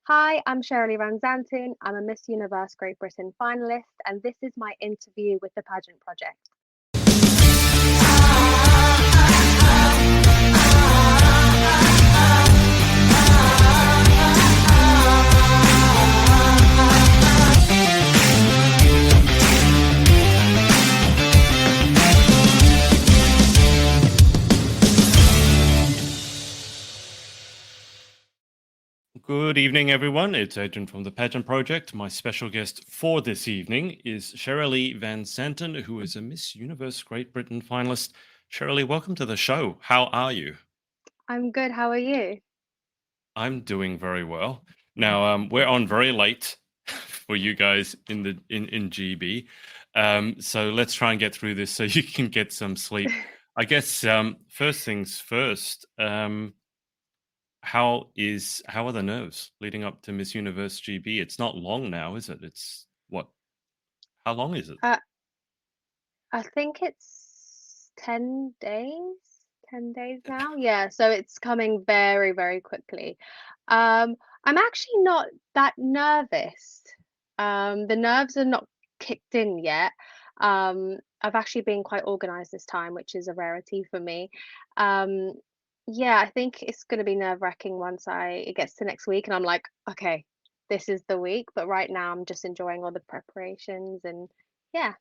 Hi, I'm Cheraleigh Van Zanten. I'm a Miss Universe Great Britain finalist, and this is my interview with the Pageant Project. Good evening, everyone. It's Adrian from the Pageant Project. My special guest for this evening is Cheraleigh Van Zanten, who is a Miss Universe Great Britain finalist. Cheraleigh, welcome to the show. How are you? I'm good. How are you? I'm doing very well. Now, we're on very late for you guys in GB. So let's try and get through this so you can get some sleep. I guess first things first. How are the nerves leading up to Miss Universe GB? It's not long now, is it? It's what? How long is it? Uh, I think it's 10 days. 10 days now. Yeah, so it's coming very, very quickly. I'm actually not that nervous. The nerves are not kicked in yet. I've actually been quite organized this time, which is a rarity for me. Um, yeah, I think it's going to be nerve-wracking once it gets to next week and I'm like, okay, this is the week. But right now I'm just enjoying all the preparations and yeah.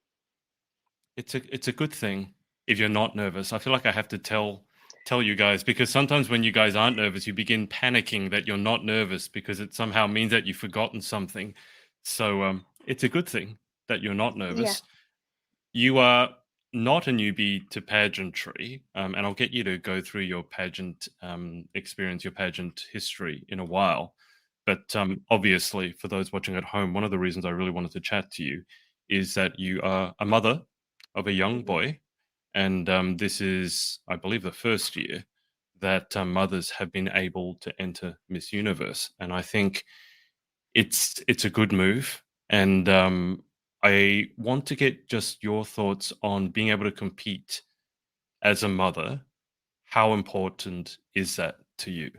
It's a good thing if you're not nervous. I feel like I have to tell you guys because sometimes when you guys aren't nervous, you begin panicking that you're not nervous because it somehow means that you've forgotten something. So it's a good thing that you're not Yeah. nervous. You are not a newbie to pageantry, and I'll get you to go through your pageant experience, your pageant history in a while. But obviously, for those watching at home, one of the reasons I really wanted to chat to you is that you are a mother of a young Mhm. boy, and this is, I believe, the first year that mothers have been able to enter Miss Universe, and I think it's a good move, and I want to get just your thoughts on being able to compete as a mother. How important is that to you?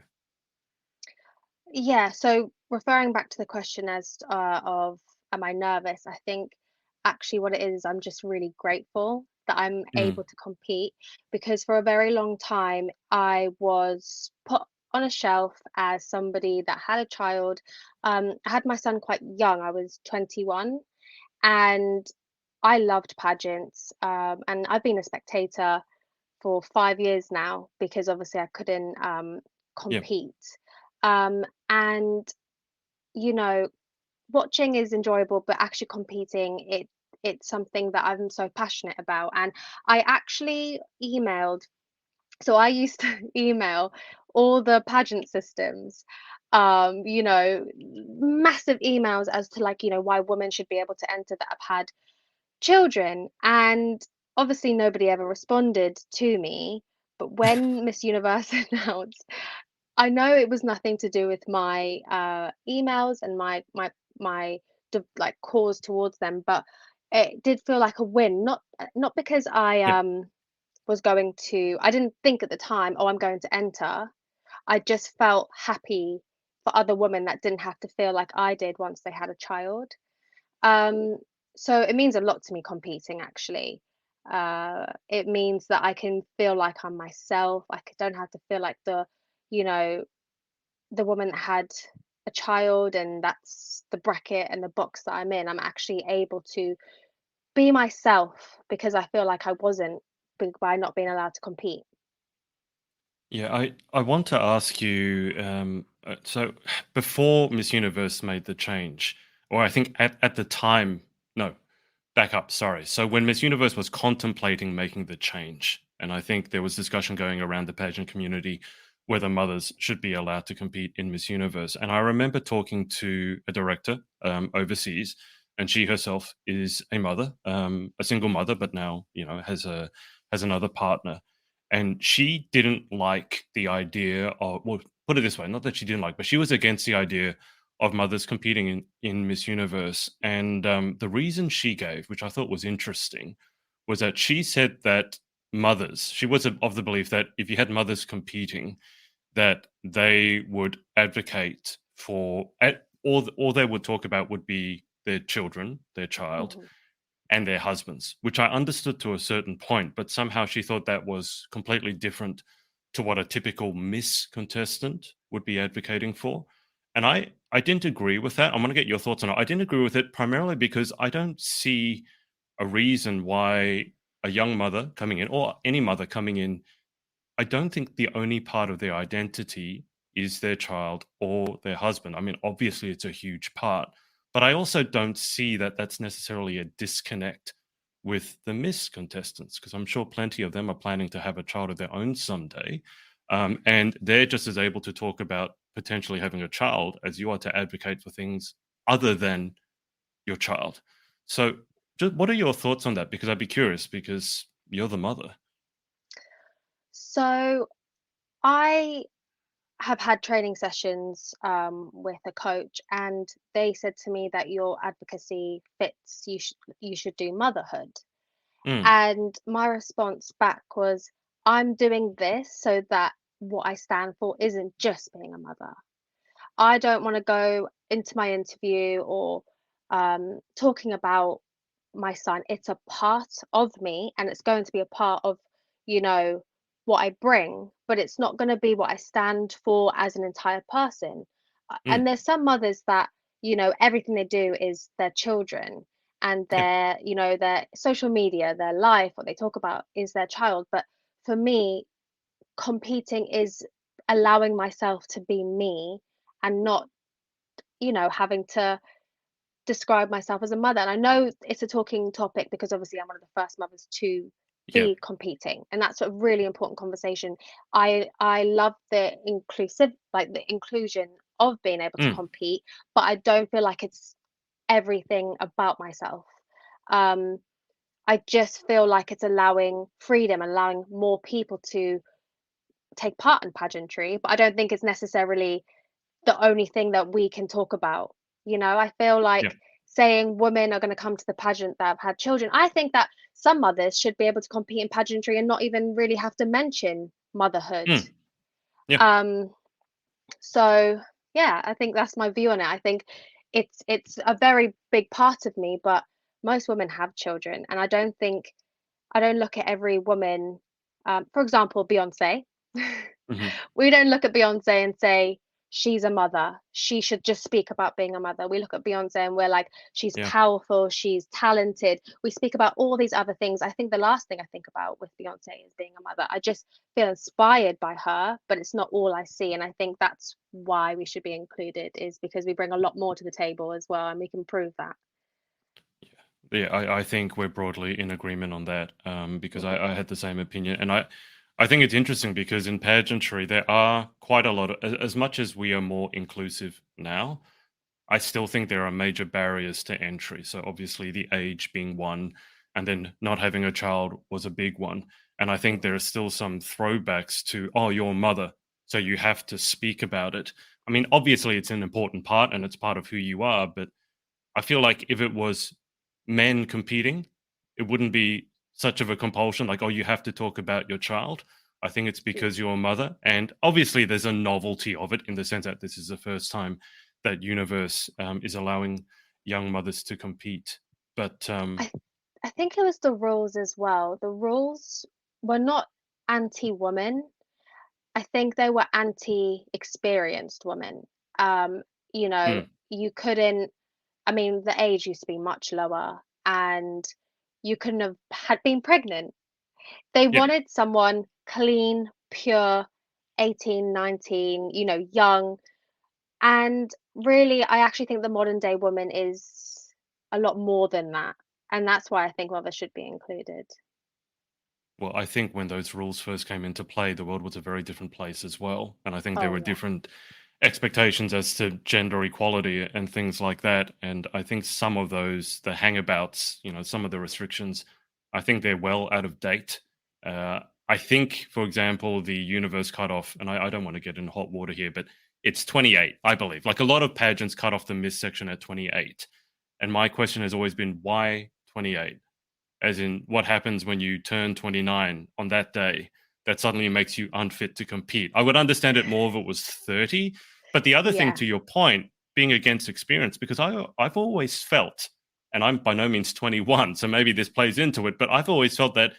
Yeah, so referring back to the question as of am I nervous? I think actually what it is, I'm just really grateful that I'm Mm, able to compete because for a very long time I was put on a shelf as somebody that had a child. I had my son quite young. I was 21 and I loved pageants. And I've been a spectator for 5 years now because obviously I couldn't yeah, compete. And you know, watching is enjoyable, but actually competing, it's something that I'm so passionate about. And I actually emailed, so I used to email all the pageant systems, massive emails as to like, why women should be able to enter that have had children. And obviously nobody ever responded to me. But when Miss Universe announced, I know it was nothing to do with my emails and my like cause towards them, but it did feel like a win. Not because I yeah, was going to. I didn't think at the time, oh, I'm going to enter. I just felt happy for other women that didn't have to feel like I did once they had a child. Um, so it means a lot to me competing actually. It means that I can feel like I'm myself. Don't have to feel like you know, the woman that had a child and that's the bracket and the box that I'm in. I'm actually able to be myself because I feel like I wasn't by not being allowed to compete. yeah. I want to ask you. So before Miss Universe made the change, or I think at the time, no, back up. Sorry. So when Miss Universe was contemplating making the change, and I think there was discussion going around the pageant community whether mothers should be allowed to compete in Miss Universe. And I remember talking to a director overseas, and she herself is a mother, a single mother, but now has another partner. And she didn't like the idea of, well, put it this way, not that she didn't like, but she was against the idea of mothers competing in Miss Universe. And the reason she gave, which I thought was interesting, was that she said that she was of the belief that if you had mothers competing, that they would advocate all they would talk about would be their children, their child, Hmm. and their husbands, which I understood to a certain point, but somehow she thought that was completely different to what a typical Miss contestant would be advocating for. And I didn't agree with that. I'm going to get your thoughts on it. I didn't agree with it primarily because I don't see a reason why a young mother coming in, or any mother coming in, I don't think the only part of their identity is their child or their husband. I mean, obviously, it's a huge part, but I also don't see that that's necessarily a disconnect with the Miss contestants, because I'm sure plenty of them are planning to have a child of their own someday. And they're just as able to talk about potentially having a child as you are to advocate for things other than your child. So, just, what are your thoughts on that? Because I'd be curious, because you're the mother. So I have had training sessions with a coach, and they said to me that your advocacy fits. You should do motherhood. Mm, And my response back was, I'm doing this so that what I stand for isn't just being a mother. I don't want to go into my interview or talking about my son. It's a part of me, and it's going to be a part of, you know, what I bring, but it's not going to be what I stand for as an entire person. And mm, there's some mothers that, everything they do is their children, and yeah, their social media, their life, what they talk about is their child. But for me, competing is allowing myself to be me and not, having to describe myself as a mother. And I know it's a talking topic because obviously I'm one of the first mothers to yeah. be competing, and that's a really important conversation. I love the inclusion of being able to Mm, compete, but I don't feel like it's everything about myself. Um, I just feel like it's allowing freedom, allowing more people to take part in pageantry, but I don't think it's necessarily the only thing that we can talk about. I feel yeah. like saying women are going to come to the pageant that have had children, I think that some mothers should be able to compete in pageantry and not even really have to mention motherhood. Mm, yeah. Um, so yeah, I think that's my view on it. I think it's a very big part of me, but most women have children, and I don't look at every woman, for example, Beyonce. Mhm. We don't look at Beyonce and say she's a mother. She should just speak about being a mother. We look at Beyonce and we're like, she's Yeah. powerful, she's talented. We speak about all these other things. I think the last thing I think about with Beyonce is being a mother. I just feel inspired by her, but it's not all I see. And I think that's why we should be included, is because we bring a lot more to the table as well, and we can prove that. Yeah, I think we're broadly in agreement on that, because Hmm. I had the same opinion. And I think it's interesting because in pageantry, there are quite a lot of, as much as we are more inclusive now, I still think there are major barriers to entry. So obviously the age being one, and then not having a child was a big one. And I think there Hmm. are still some throwbacks to, oh, you're a mother, so you have to speak about it. I mean, obviously it's an important part and it's part of who you are, but I feel like if it was men competing, it wouldn't be such of a compulsion, like, oh, you have to talk about your child. I think it's because you're a mother. And obviously, there's a novelty of it in the sense that this is the first time that Universe is allowing young mothers to compete. But I I think it was the rules as well. The rules were not anti-woman. I think they were anti-experienced women. Um, mm, you couldn't, I mean, the age used to be much lower, and you couldn't have had been pregnant. They yeah, wanted someone clean, pure, 18, 19, young. And really, I actually think the modern day woman is a lot more than that. And that's why I think mothers should be included. well, I think when those rules first came into play, the world was a very different place as well. And I think there Oh, were yeah. different expectations as to gender equality and things like that. And I think some of those, the hangabouts, some of the restrictions, I think they're well out of date. I think, for example, the universe cutoff, and I don't want to get in hot water here, but it's 28, I believe. Like a lot of pageants cut off the miss section at 28. And my question has always been, why 28? As in, what happens when you turn 29 on that day that suddenly makes you unfit to compete? I would understand it more if it was 30, But the other thing, Yeah. to your point, being against experience, because I've always felt, and I'm by no means 21, so maybe this plays into it, but I've always felt that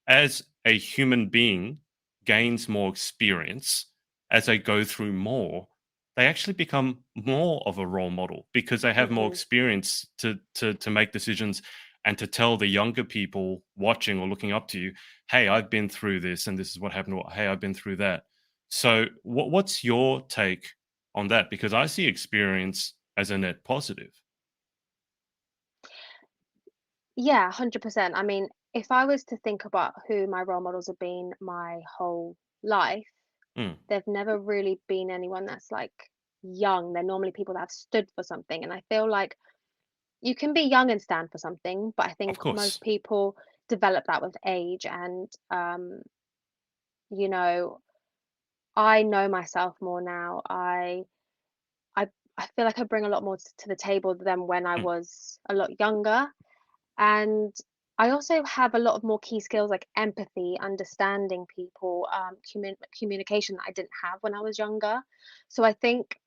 as a human being gains more experience, as they go through more, they actually become more of a role model because they have more Hmm. experience to make decisions and to tell the younger people watching or looking up to you, hey, I've been through this and this is what happened, or hey, I've been through that. So what's your take on that? Because I see experience as a net positive. Yeah, 100%. I mean, if I was to think about who my role models have been my whole life, Mm, they've never really been anyone that's like young. They're normally people that have stood for something. And I feel like you can be young and stand for something, but I of think course. most people develop that with age. And, you know, I know myself more now. I, I feel like I bring a lot more to the table than when I Mm, was a lot younger. And I also have a lot of more key skills like empathy, understanding people, communication that I didn't have when I was younger. So I think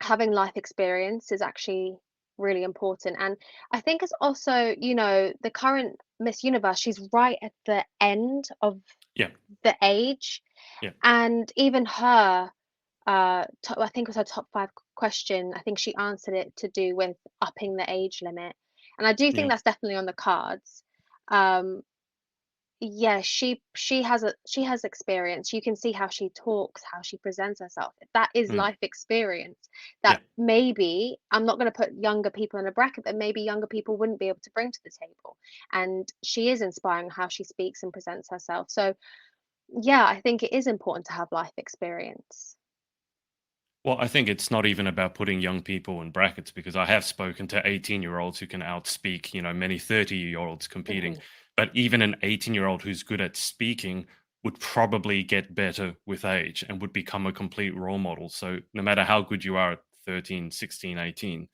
having life experience is actually really important. And I think it's also, the current Miss Universe, she's right at the end of yeah, the age. yeah, And even her, I think it was her top five question. I think she answered it to do with upping the age limit, and I do think yeah. that's definitely on the cards. Um, yeah, she has experience. You can see how she talks, how she presents herself. That is Mm, life experience. yeah. That maybe I'm not going to put younger people in a bracket, but maybe younger people wouldn't be able to bring to the table. And she is inspiring how she speaks and presents herself. So yeah, I think it is important to have life experience. Well, I think it's not even about putting young people in brackets because I have spoken to 18-year-olds who can outspeak, many 30-year-olds competing. Hmm. But even an 18-year-old who's good at speaking would probably get better with age and would become a complete role model. So no matter how good you are at 13, 16, 18,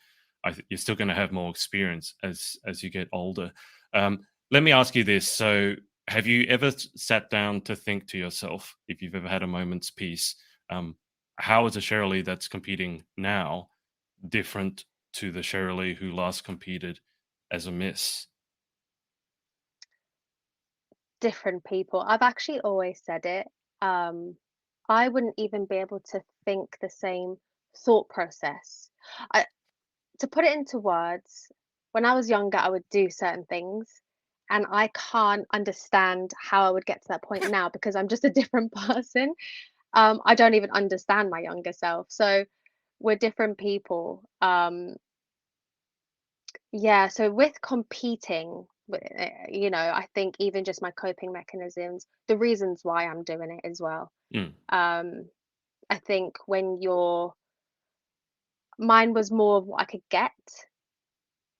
you're still going to have more experience as you get older. Let me ask you this. So have you ever sat down to think to yourself, if you've ever had a moment's peace, um, how is a Cheraleigh that's competing now different to the Cheraleigh who last competed as a Miss? Different people. I've actually always said it. Um, I wouldn't even be able to think the same thought process. I, to put it into words, when I was younger, I would do certain things, and I can't understand how I would get to that point now because I'm just a different person. I don't even understand my younger self. So we're different people. Yeah, so with competing, I think even just my coping mechanisms, the reasons why I'm doing it as well. Mm, Um, I think mine was more of what I could get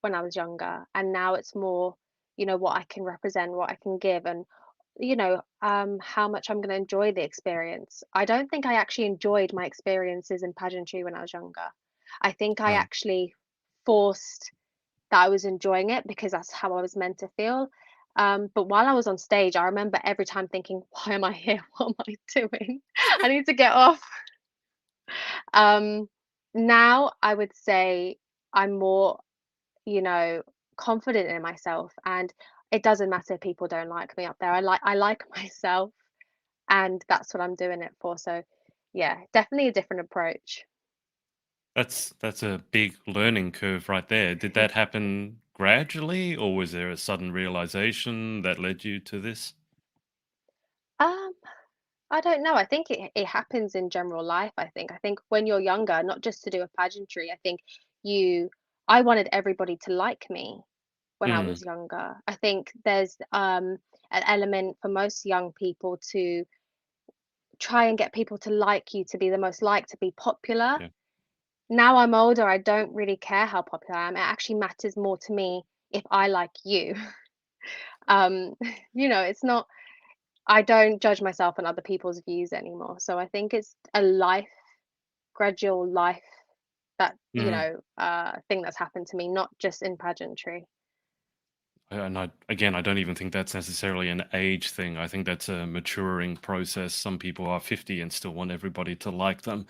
when I was younger, and now it's more, what I can represent, what I can give, and how much I'm going to enjoy the experience. I don't think I actually enjoyed my experiences in pageantry when I was younger. I think I right. actually forced that I was enjoying it because that's how I was meant to feel. But while I was on stage, I remember every time thinking, why am I here? What am I doing? I need to get off. Um, Now I would say I'm more, you know, confident in myself, and it doesn't matter if people don't like me up there. I like myself, and that's what I'm doing it for. So yeah, definitely a different approach. That's a big learning curve right there. Did that happen gradually, or was there a sudden realization that led you to this? Um, I don't know. I think it happens in general life, I think. I think when you're younger, not just to do with pageantry, I think you I wanted everybody to like me when I Mm, was younger. I think there's an element for most young people to try and get people to like you, to be the most liked, to be popular. yeah. Now I'm older, I don't really care how popular I am. It actually matters more to me if I like you. Um, it's not I don't judge myself on other people's views anymore. So I think it's a gradual life Mm. thing that's happened to me, not just in pageantry. And again, I don't even think that's necessarily an age thing. I think that's a maturing process. Some people are 50 and still want everybody to like them.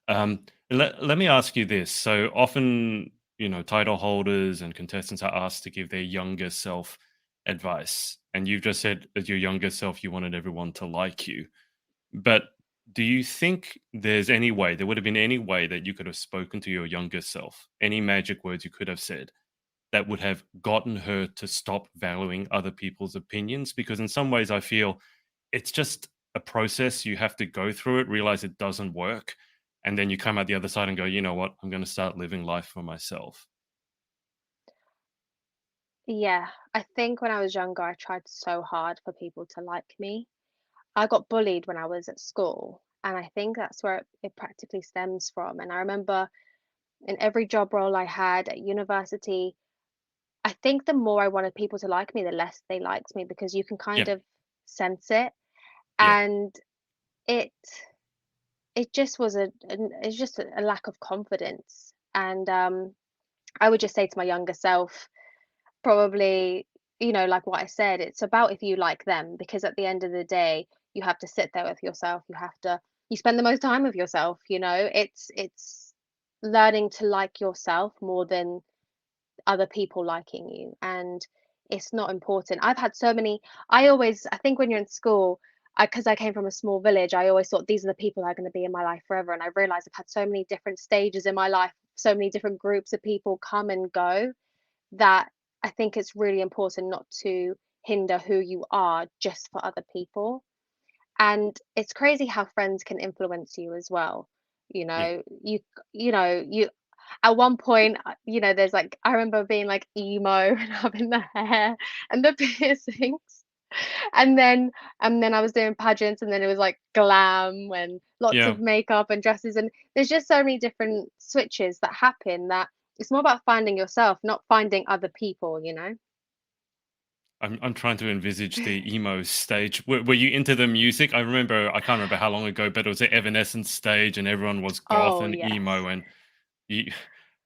Um, Let me ask you this. So often, title holders and contestants are asked to give their younger self advice. And you've just said as your younger self, you wanted everyone to like you. But do you think there would have been any way that you could have spoken to your younger self, any magic words you could have said that would have gotten her to stop valuing other people's opinions? Because in some ways, I feel it's just a process. You have to go through it, realize it doesn't work, and then you come out the other side and go, you know what? I'm going to start living life for myself. Yeah, I think when I was younger, I tried so hard for people to like me. I got bullied when I was at school, and I think that's where it practically stems from. And I remember in every job role I had at university, I think the more I wanted people to like me, the less they liked me because you can kind Yeah, of sense it. yeah, And it it just was it's just a lack of confidence. And I would just say to my younger self, probably, like what I said, it's about if you like them, because at the end of the day, you have to sit there with yourself. You spend the most time with yourself, it's learning to like yourself more than other people liking you. And it's not important. I've had so many, I think when you're in school, because I came from a small village, I always thought these are the people that are going to be in my life forever. And I realized I've had so many different stages in my life, so many different groups of people come and go, that I think it's really important not to hinder who you are just for other people. And it's crazy how friends can influence you as well. You yeah. know, you you at one point, there's like I remember being like emo and having the hair and the piercings. And then I was doing pageants, and then it was like glam and lots Yeah. of makeup and dresses, and there's just so many different switches that happen, that it's more about finding yourself, not finding other people. I'm trying to envisage the emo stage. Were you into the music? I can't remember how long ago, but it was the Evanescence stage, and everyone was goth Oh, and emo. yes. And you,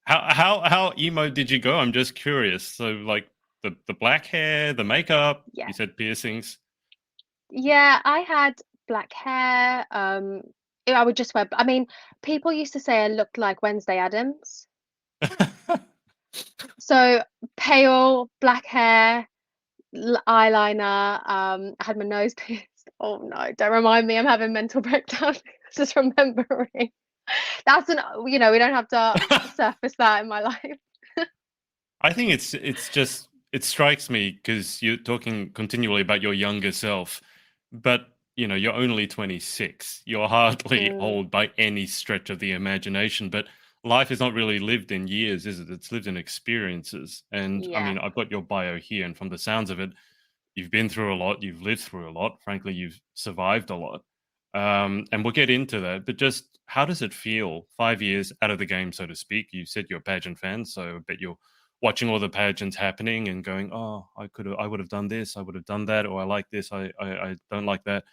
how emo did you go? I'm just curious. So like the black hair, the makeup. You Yes. said piercings. Yeah, I had black hair. I would just wear, I mean, people used to say I looked like Wednesday Addams. So pale black hair, eyeliner. I had my nose pierced. Oh no, don't remind me. I'm having mental breakdown. Just remembering. That's we don't have to surface that in my life. I think it's just it strikes me because you're talking continually about your younger self, but you're only 26. You're hardly Mm, old by any stretch of the imagination. But life is not really lived in years, is it? It's lived in experiences. And I yeah. mean, I've got your bio here, and from the sounds of it, you've been through a lot, you've lived through a lot. Frankly, you've survived a lot. And we'll get into that. But just how does it feel 5 years out of the game, so to speak? You said you're a pageant fan, so I bet you're watching all the pageants happening and going, "Oh, I would have done this, I would have done that, or I like this, I don't like that."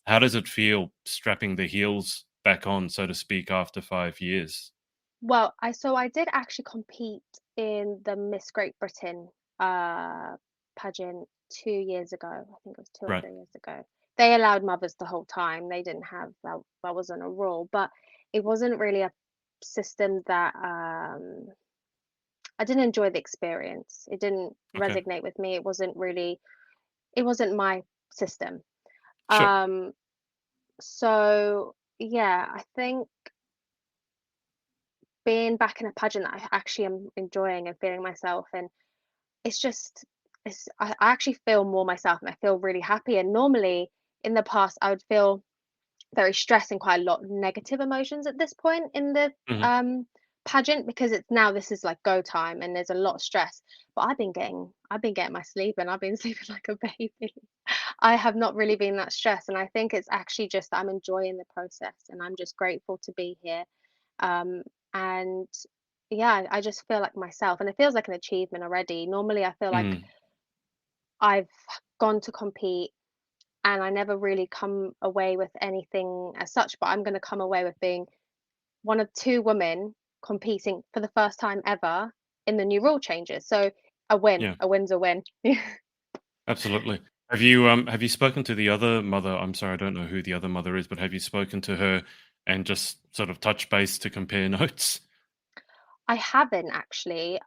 How does it feel strapping the heels back on, so to speak, after 5 years? Well, I did actually compete in the Miss Great Britain uh pageant 2 years ago. I think it was two or Right. 3 years ago. They allowed mothers the whole time. They didn't have that wasn't a rule, but it wasn't really a system that I didn't enjoy the experience. It didn't Okay. resonate with me. It wasn't my system. Sure. Um so yeah, I think being back in a pageant that I actually am enjoying and feeling myself, and it's just I actually feel more myself, and I feel really happy. And normally in the past I would feel very stressed and quite a lot of negative emotions at this point in the Hmm. um pageant, because this is like go time and there's a lot of stress. But I've been getting my sleep, and I've been sleeping like a baby. I have not really been that stressed, and I think it's actually just that I'm enjoying the process, and I'm just grateful to be here. Um, and yeah, I just feel like myself, and it feels like an achievement already. Normally, I feel like Mm. I've gone to compete and I never really come away with anything as such, but I'm going to come away with being one of two women competing for the first time ever in the new rule changes. So Yeah. a win's a win. Absolutely. Have you spoken to the other mother? I'm sorry, I don't know who the other mother is, but have you spoken to her and just sort of touch base to compare notes? I haven't actually.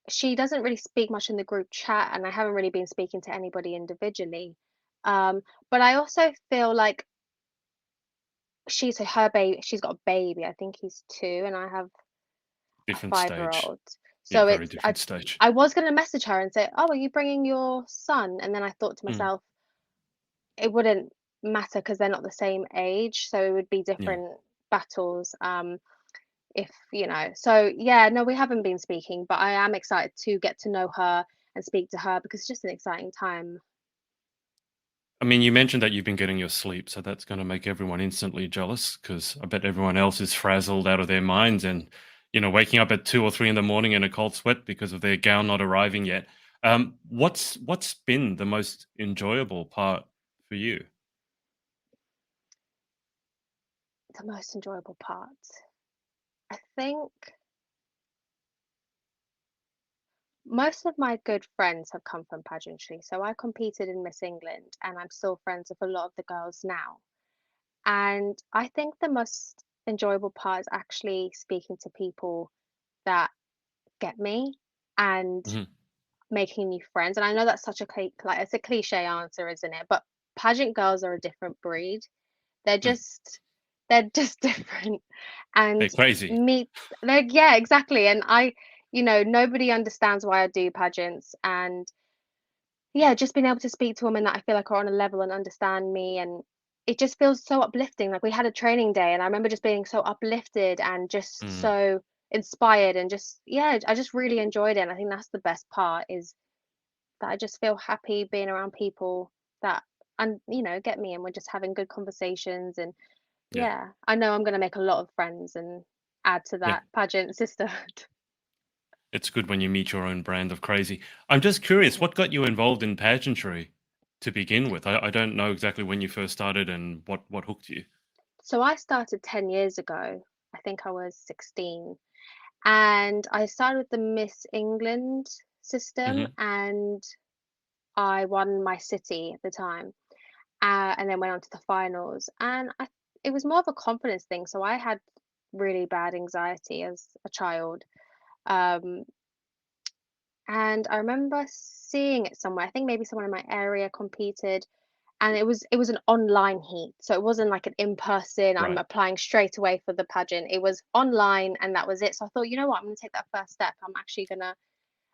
She doesn't really speak much in the group chat, and I haven't really been speaking to anybody individually. Um, but I also feel like her baby, she's got a baby. I think he's 2, and I have a Different stage. 5-year-old. Yeah, So very it's different stage. I was gonna message her and say, "Oh, are you bringing your son?" And then I thought to Mm, myself, it wouldn't matter because they're not the same age, so it would be yeah. different battles. If so yeah, no, we haven't been speaking, but I am excited to get to know her and speak to her because it's just an exciting time. I mean, you mentioned that you've been getting your sleep, so that's going to make everyone instantly jealous because I bet everyone else is frazzled out of their minds and, waking up at 2 or 3 in the morning in a cold sweat because of their gown not arriving yet. What's been the most enjoyable part for you? The most enjoyable part, I think, most of my good friends have come from pageantry. So I competed in Miss England, and I'm still friends with a lot of the girls now. And I think the most enjoyable part is actually speaking to people that get me and Mhm. making new friends. And I know that's such a like it's a cliche answer, isn't it? But pageant girls are a different breed. They're Mm. just they're just different. And They're crazy. me, like, yeah, exactly. And nobody understands why I do pageants. And yeah, just being able to speak to women that I feel like are on a level and understand me, and it just feels so uplifting. Like we had a training day, and I remember just being so uplifted and just Mm. so inspired, and just yeah, I just really enjoyed it. And I think that's the best part, is that I just feel happy being around people that and get me, and we're just having good conversations. And Yeah. yeah, I know I'm going to make a lot of friends and add to Yeah. that pageant sisterhood. It's good when you meet your own brand of crazy. I'm just curious, what got you involved in pageantry to begin with? I don't know exactly when you first started and what hooked you. So I started 10 years ago. I think I was 16. And I started with the Miss England system, Hmm. and I won my city at the time. And then went on to the finals. And it was more of a confidence thing. So I had really bad anxiety as a child. Um, and I remember seeing it somewhere. I think maybe someone in my area competed, and it was an online heat, so it wasn't like an in-person, I'm Right. applying straight away for the pageant. It was online, and that was it. So I thought, you know what, I'm going to take that first step. I'm actually gonna.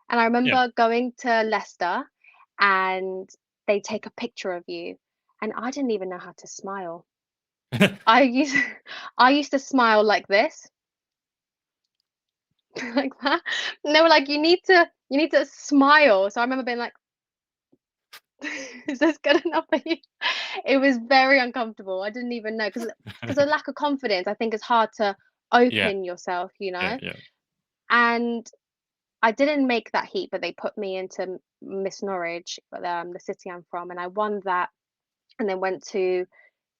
And I Yeah. remember going to Leicester, and they take a picture of you, and I didn't even know how to smile. I used I used to smile like this, like that. And they were like, you need to smile. So I remember being like, is this good enough for you? It was very uncomfortable. I didn't even know, because of lack of confidence, I think it's hard to Yeah. open yourself, Yeah. Yeah. And I didn't make that heat, but they put me into Miss Norwich, the city I'm from, and I won that, and then went to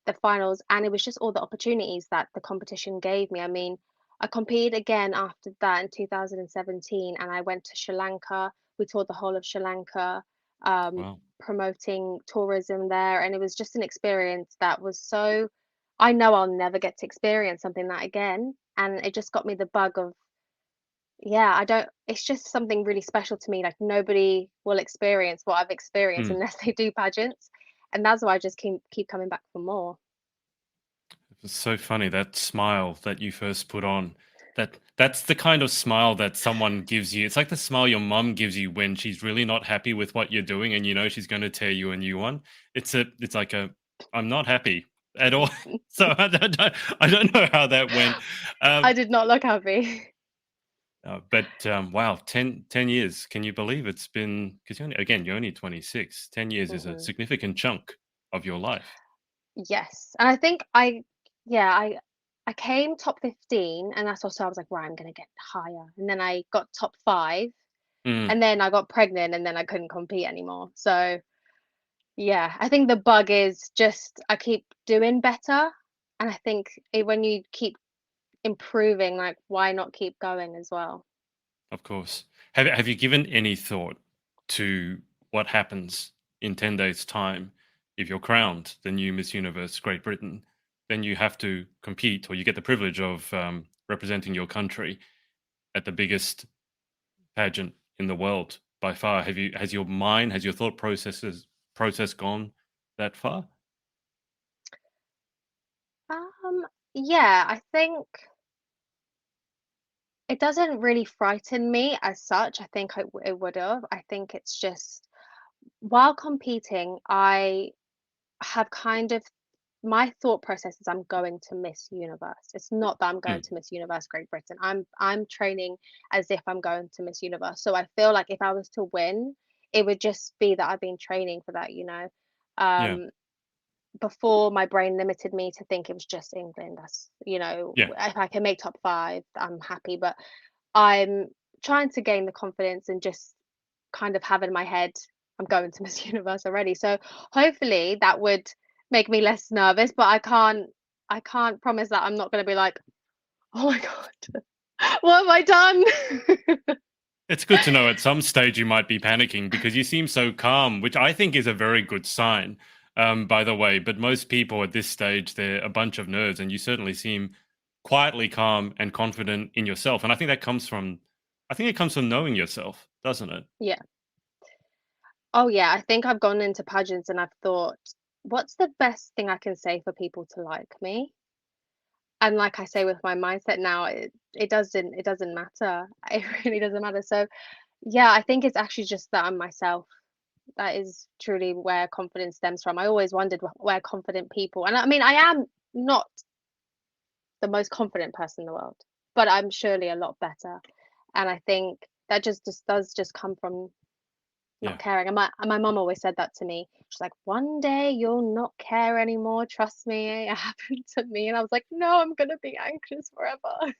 the finals, and it was just all the opportunities that the competition gave me. I mean, I competed again after that in 2017, and I went to Sri Lanka. We toured the whole of Sri Lanka, um, Wow. promoting tourism there, and it was just an experience that was so. I know I'll never get to experience something that again, and it just got me the bug of, yeah, I don't. It's just something really special to me. Like nobody will experience what I've experienced Mm. unless they do pageants, and that's why I just keep coming back for more. It's so funny that smile that you first put on. That's the kind of smile that someone gives you. It's like the smile your mum gives you when she's really not happy with what you're doing and you know she's going to tear you a new one. It's like a I'm not happy at all. So I don't know how that went. I Um, did not look happy. but wow, 10 years. Can you believe it's been because you're only 26. 10 years is a Hmm. significant chunk of your life. Yes, and I think yeah, I came top 15, and that's also I was like, right, I'm gonna get higher, and then I got top 5, Mm, and then I got pregnant, and then I couldn't compete anymore. So yeah, I think the bug is just I keep doing better, and I think when you keep improving, like why not keep going as well? of course. Have you given any thought to what happens in 10 days' time if you're crowned the new Miss Universe Great Britain? then you have to compete, or you get the privilege of representing your country at the biggest pageant in the world by far. Has your thought process gone that far? Yeah, I think it doesn't really frighten me as such. I think it would have. I think it's just while competing, I have kind of my thought process is I'm going to Miss Universe. It's not that I'm going Mm, to Miss Universe Great Britain. I'm training as if I'm going to Miss Universe. So I feel like if I was to win, it would just be that I've been training for that, you know. yeah, Um, Before my brain limited me to think it was just England. That's, you know, yeah, if I can make top five, I'm happy. But I'm trying to gain the confidence and just kind of have in my head, I'm going to Miss Universe already. So hopefully that would make me less nervous, but I can't promise that I'm not going to be like, oh my God, what have I done? it's good to know at some stage you might be panicking because you seem so calm, which I think is a very good sign, by the way. But most people at this stage, they're a bunch of nerds, and you certainly seem quietly calm and confident in yourself. And I think it comes from knowing yourself, doesn't it? Yeah. Oh yeah, I think I've gone into pageants and I've thought, what's the best thing I can say for people to like me? And like I say with my mindset now, it doesn't matter. It really doesn't matter. So yeah, I think it's actually just that I'm myself. That is truly where confidence stems from. I always wondered where confident people, and I mean, I am not the most confident person in the world, but I'm surely a lot better. And I think that just does just come from not Yeah. caring. And my mom always said that to me. She's like, one day you'll not care anymore. Trust me, it happened to me. And I was like, no, I'm gonna be anxious forever.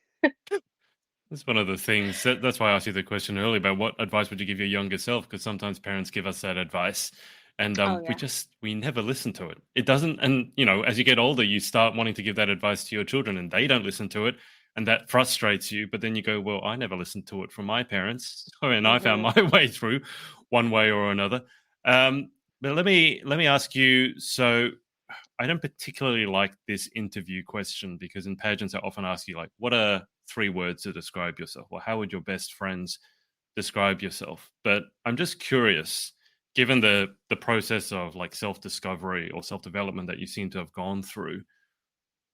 That's one of the things. That's why I asked you the question earlier about what advice would you give your younger self? Because sometimes parents give us that advice, and Oh we yeah, just we never listen to it. It doesn't, and as you get older, you start wanting to give that advice to your children, and they don't listen to it, and that frustrates you. But then you go, "Well, I never listened to it from my parents, and I found hmm my way through, one way or another." But let me ask you. So, I don't particularly like this interview question because in pageants I often ask you like, what are three words to describe yourself? Or how would your best friends describe yourself? But I'm just curious, given the process of like self-discovery or self-development that you seem to have gone through,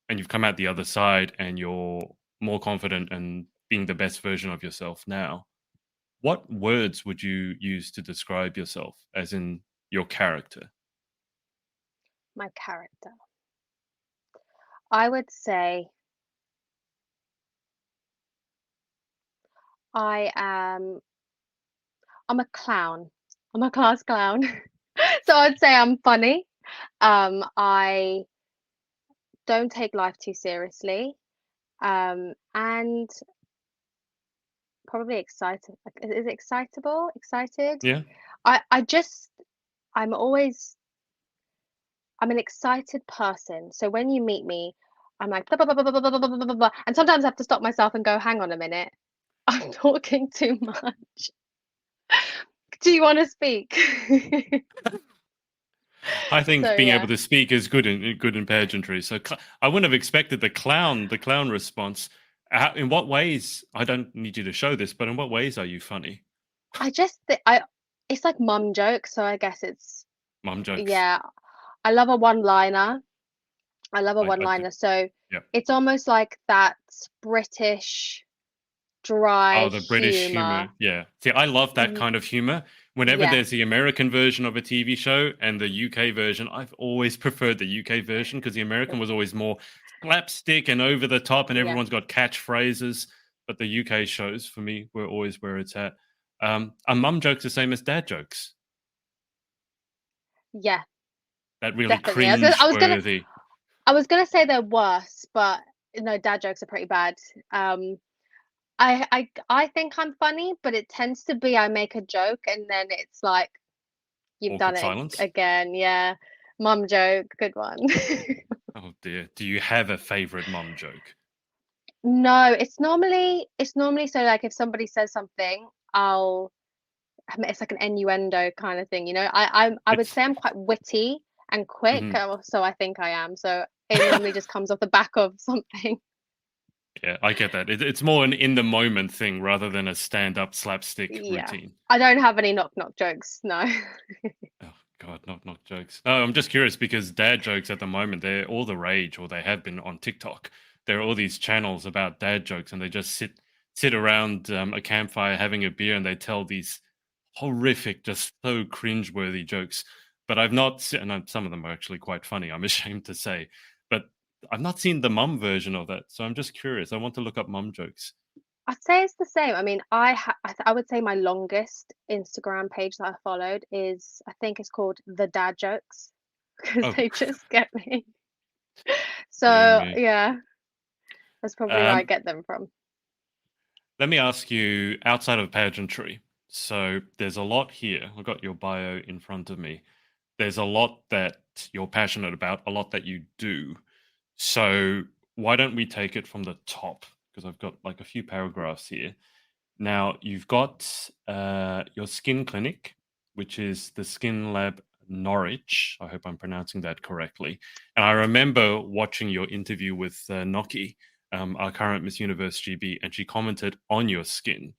and you've come out the other side and you're more confident and being the best version of yourself now, what words would you use to describe yourself as in your character? my character. I would say I am. I'm a clown. I'm a class clown. So I'd say I'm funny. I don't take life too seriously. And probably excited. Like, is it excitable? Excited? Yeah. I just I'm always I'm an excited person. So when you meet me, I'm like blah, blah, blah, blah, blah, blah, blah, blah, blah, blah, and sometimes I have to stop myself and go, hang on a minute. I'm talking too much. Do you want to speak? I think So being able yeah. to speak is good in pageantry. So I wouldn't have expected the clown response. In what ways? I don't need you to show this, but in what ways are you funny? I just I it's like mum jokes, so I guess it's Mum jokes. yeah. I love a one-liner. I love a I do. one-liner. So Yeah. it's almost like that British Oh, dry the British humor. humor. Yeah. See, I love that Y- kind of humor. Whenever Yeah, there's the American version of a TV show and the UK version, I've always preferred the UK version because the American was always more slapstick and over the top, and yeah, everyone's got catchphrases. But the UK shows, for me, were always where it's at. Are mum jokes the same as dad jokes? yeah, That really definitely. I was gonna, I was gonna, cringe-worthy. I was gonna say they're worse, but no, dad jokes are pretty bad. Um, I think I'm funny, but it tends to be I make a joke and then it's like you've done Awkward it silence. again. Yeah, mum joke, good one. Oh dear. Do you have a favorite mum joke? No, it's normally so like if somebody says something, it's like an innuendo kind of thing, you know. I would It's say I'm quite witty and quick, mhm. so I think I am. So it normally just comes off the back of something. Yeah, I get that. It's more an in the moment thing rather than a stand up slapstick Yeah. routine. I don't have any knock knock jokes, no. Oh God, not jokes. Oh, I'm just curious because dad jokes at the moment, they're all the rage, or they have been on TikTok. There are all these channels about dad jokes, and they just sit around a campfire having a beer, and they tell these horrific, just so cringeworthy jokes. But I've not seen, and some of them are actually quite funny. I'm ashamed to say, but I've not seen the mum version of that. So I'm just curious. I want to look up mum jokes. I'd say it's the same. I mean, I would say my longest Instagram page that I followed is, I think it's called The Dad Jokes, because Oh, they just get me. dear So me. yeah, that's probably where I Um, get them from. Let me ask you outside of pageantry. So there's a lot here. I've got your bio in front of me. There's a lot that you're passionate about, a lot that you do. So why don't we take it from the top? Because I've got like a few paragraphs here. Now, you've got your skin clinic, which is the Skin Lab Norwich. I hope I'm pronouncing that correctly. And I remember watching your interview with Noki, our current Miss Universe GB, and she commented on your skin.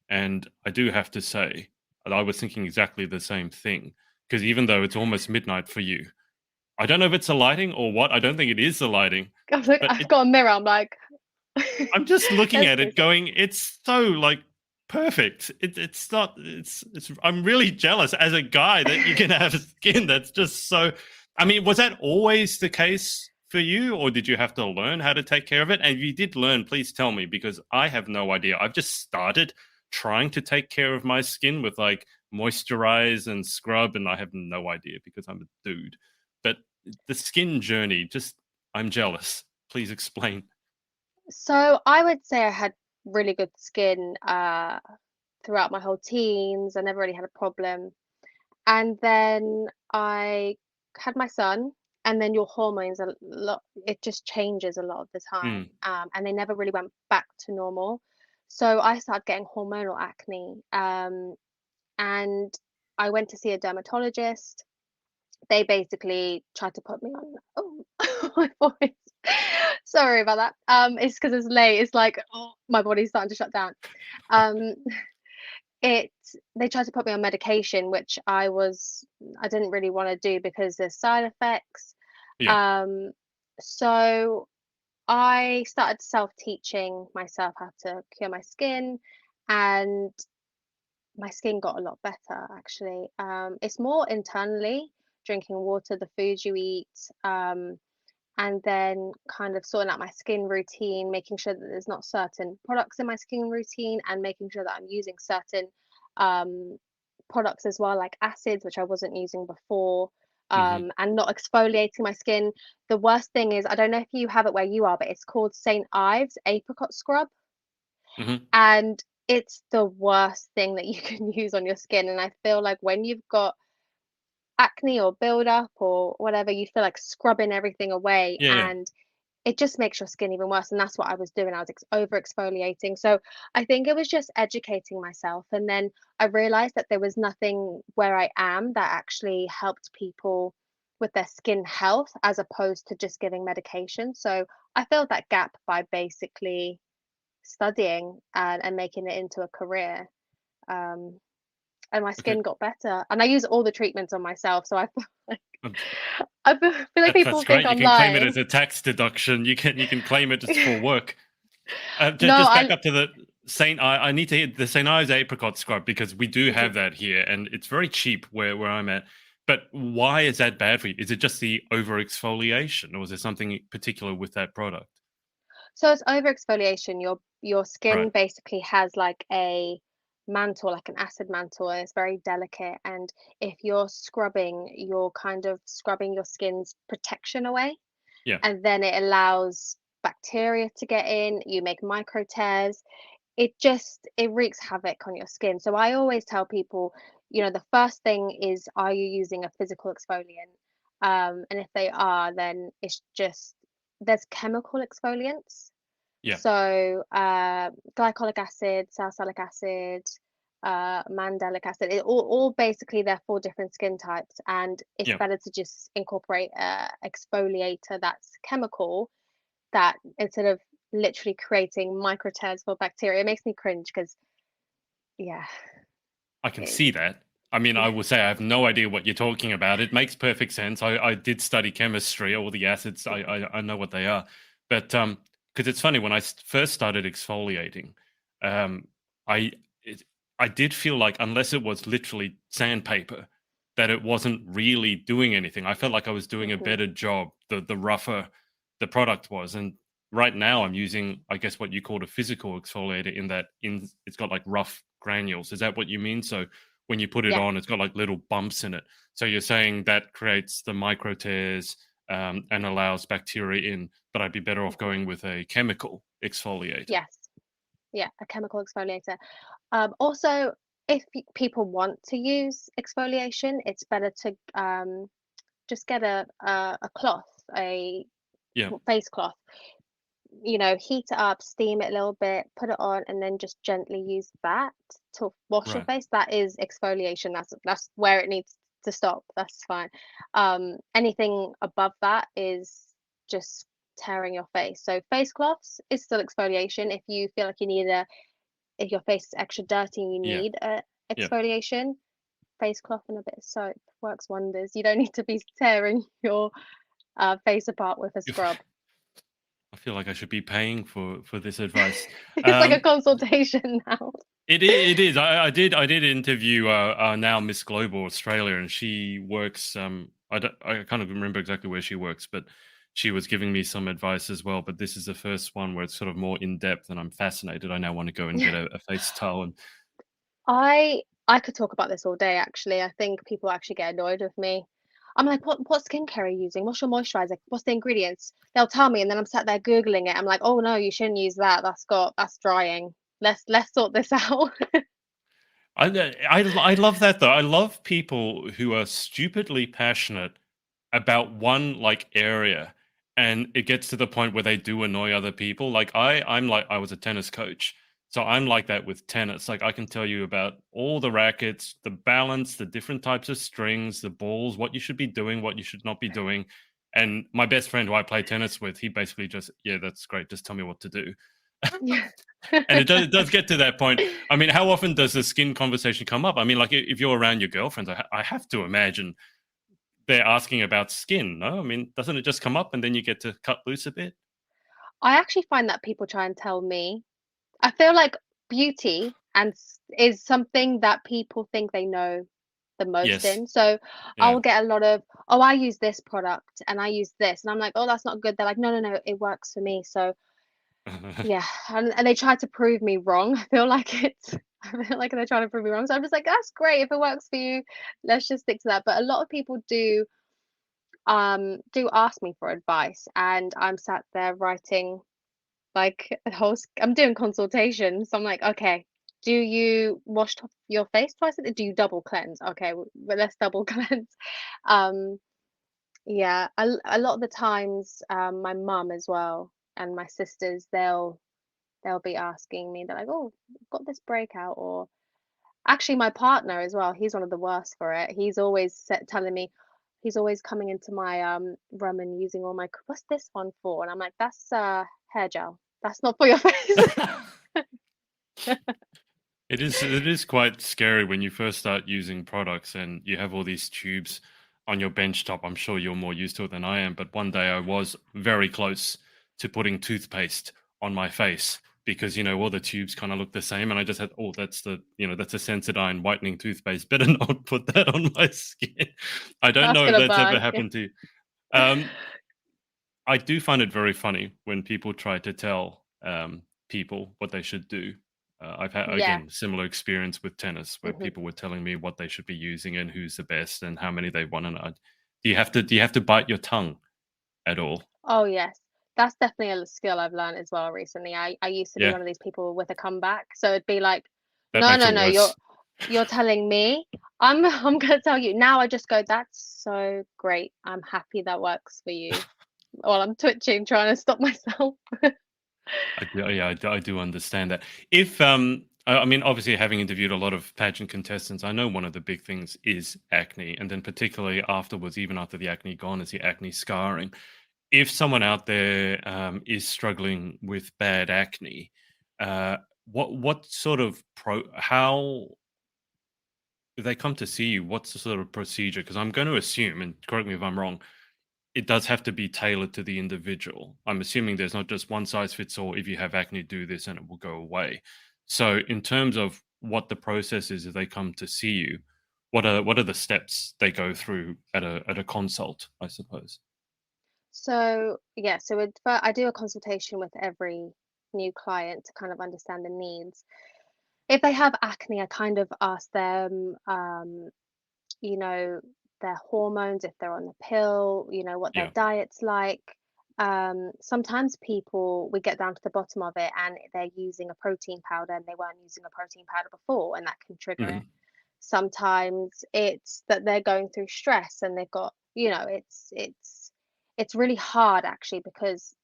And I do have to say, that I was thinking exactly the same thing. Because even though it's almost midnight for you, I don't know if it's the lighting or what. I don't think it is the lighting, but I've got a mirror. I'm like, I'm just looking let's at do it some. going, it's so like perfect. It's not, it's, I'm really jealous as a guy that you can have skin that's just so, I mean, was that always the case for you, or did you have to learn how to take care of it? And if you did learn, please tell me, because I have no idea. I've just started trying to take care of my skin with like moisturize and scrub, and I have no idea because I'm a dude. But the skin journey, just, I'm jealous. Please explain. So I would say I had really good skin throughout my whole teens. I never really had a problem. And then I had my son, and then your hormones a lot, it just changes a lot of the time. Mm, And they never really went back to normal. So I started getting hormonal acne. And I went to see a dermatologist. They basically tried to put me on, oh, my voice. Sorry about that. It's because it's late. It's like, oh, my body's starting to shut down. Um, it they tried to put me on medication, which I didn't really want to do because there's side effects. yeah. Um, so I started self-teaching myself how to cure my skin, and my skin got a lot better actually. It's more internally, drinking water, the foods you eat, and then kind of sorting out my skin routine, making sure that there's not certain products in my skin routine, and making sure that I'm using certain um, products as well, like acids, which I wasn't using before, Hmm. and not exfoliating my skin. The worst thing is, I don't know if you have it where you are, but it's called St. Ives apricot scrub, Hmm. and it's the worst thing that you can use on your skin. And I feel like when you've got acne or buildup or whatever, you feel like scrubbing everything away, Yeah, yeah. and it just makes your skin even worse. And that's what I was doing. I was over exfoliating. So I think it was just educating myself. And then I realized that there was nothing where I am that actually helped people with their skin health as opposed to just giving medication. So I filled that gap by basically studying and making it into a career. Um, and my Okay. skin got better. And I use all the treatments on myself. So I feel like Um, feel like That's people think great. You I'm can claim it as lying. a tax deduction. You can claim it as for work. No, Just back I up to the Saint. I need to hit the Saint Ives apricot scrub because we do mhm. have that here, and it's very cheap where I'm at. But why is that bad for you? Is it just the over exfoliation, or is there something particular with that product? So it's over exfoliation. Your skin Right. basically has like a mantle, like an acid mantle, and it's very delicate. And if you're scrubbing, you're kind of scrubbing your skin's protection away, Yeah. and then it allows bacteria to get in. You make micro tears. It wreaks havoc on your skin. So I always tell people, the first thing is, are you using a physical exfoliant? And if they are, then it's just there's chemical exfoliants. Yeah. So glycolic acid, salicylic acid, mandelic acid. All basically they're for different skin types, and it's Yeah, better to just incorporate a exfoliator that's chemical, that instead of literally creating micro tears for bacteria. It makes me cringe because yeah, I can it, see that. I mean, I yeah, will say I have no idea what you're talking about. It makes perfect sense. I did study chemistry, all the acids. I know what they are, but because it's funny when I first started exfoliating, um, I it, I did feel like unless it was literally sandpaper, that it wasn't really doing anything. I felt like I was doing a hmm better job the rougher the product was. And right now I'm using, I guess, what you called a physical exfoliator, in that it's got like rough granules. Is that what you mean? So when you put it yeah, on, it's got like little bumps in it. So you're saying that creates the micro tears, and allows bacteria in, but I'd be better off hmm going with a chemical exfoliator. yes, yeah, a chemical exfoliator. Also, if people want to use exfoliation, it's better to just get a cloth, a Yeah, face cloth, heat it up, steam it a little bit, put it on, and then just gently use that to wash your right. face. That is exfoliation. That's where it needs to stop. That's fine. Anything above that is just tearing your face. So face cloths is still exfoliation. If you feel like if your face is extra dirty and you Yeah, need a yeah. exfoliation, face cloth and a bit of soap works wonders. You don't need to be tearing your face apart with a scrub. I feel like I should be paying for this advice. It's like a Um, consultation now. it is. I did interview now Miss Global Australia, and she works. I can't even remember exactly where she works, but she was giving me some advice as well. But this is the first one where it's sort of more in depth, and I'm fascinated. I now want to go and get a face towel. And I could talk about this all day, actually. I think people actually get annoyed with me. I'm like, what skincare are you using? What's your moisturizer? What's the ingredients? They'll tell me, and then I'm sat there Googling it. I'm like, oh no, you shouldn't use that. That's drying. Let's sort this out. I love that though. I love people who are stupidly passionate about one like area, and it gets to the point where they do annoy other people. Like I'm like, I was a tennis coach, so I'm like that with tennis. Like I can tell you about all the rackets, the balance, the different types of strings, the balls, what you should be doing, what you should not be doing. And my best friend who I play tennis with, he basically just, yeah, that's great, just tell me what to do. Yeah. And it does get to that point. I mean, how often does the skin conversation come up? I mean, like if you're around your girlfriends, I have to imagine they're asking about skin, no? I mean, doesn't it just come up and then you get to cut loose a bit? I actually find that people try and tell me. I feel like beauty is something that people think they know the most Yes. in. So Yeah. I'll get a lot of, oh, I use this product and I use this. And I'm like, oh, that's not good. They're like, no, no, no, it works for me. So yeah. And they try to prove me wrong. I feel like they're trying to prove me wrong. So I'm just like, that's great. If it works for you, let's just stick to that. But a lot of people do ask me for advice, and I'm sat there writing like I'm doing consultations. So I'm like, okay, do you your face twice a day? Do you double cleanse? Okay, well, let's double cleanse. Um, yeah, a lot of the times, my mum as well and my sisters, they'll be asking me. They're like, oh, I've got this breakout, or actually my partner as well. He's one of the worst for it. He's always telling me. He's always coming into my room and using all my, what's this one for? And I'm like, that's hair gel. That's not for your face. It is quite scary when you first start using products and you have all these tubes on your bench top. I'm sure you're more used to it than I am, but one day I was very close to putting toothpaste on my face because all the tubes kind of look the same, and I just had, oh, that's a Sensodyne whitening toothpaste. Better not put that on my skin. I don't That's know if gonna that's ever burn. happened to you. Um, I do find it very funny when people try to tell people what they should do. I've had, Yeah. again, similar experience with tennis where hmm people were telling me what they should be using and who's the best and how many they want. And do you have to bite your tongue at all? Oh yes. That's definitely a skill I've learned as well recently. I used to be Yeah, one of these people with a comeback. So it'd be like, that no, makes no, it no, worse. you're telling me. I'm gonna tell you. Now I just go, that's so great. I'm happy that works for you. While I'm twitching, trying to stop myself. Yeah, I do understand that. If I mean, obviously, having interviewed a lot of pageant contestants, I know one of the big things is acne, and then particularly afterwards, even after the acne gone, is the acne scarring. If someone out there is struggling with bad acne, uh, what sort of how if they come to see you, what's the sort of procedure? Because I'm going to assume, and correct me if I'm wrong, it does have to be tailored to the individual. I'm assuming there's not just one size fits all. If you have acne, do this and it will go away. So, in terms of what the process is, if they come to see you, what are the steps they go through at a consult? I suppose. So yeah, so I do a consultation with every new client to kind of understand the needs. If they have acne, I kind of ask them, you know, their hormones, if they're on the pill, what their Yeah. diet's like. Sometimes people, we get down to the bottom of it and they're using a protein powder and they weren't using a protein powder before, and that can trigger it. Hmm. Sometimes it's that they're going through stress and they've got, it's really hard actually, because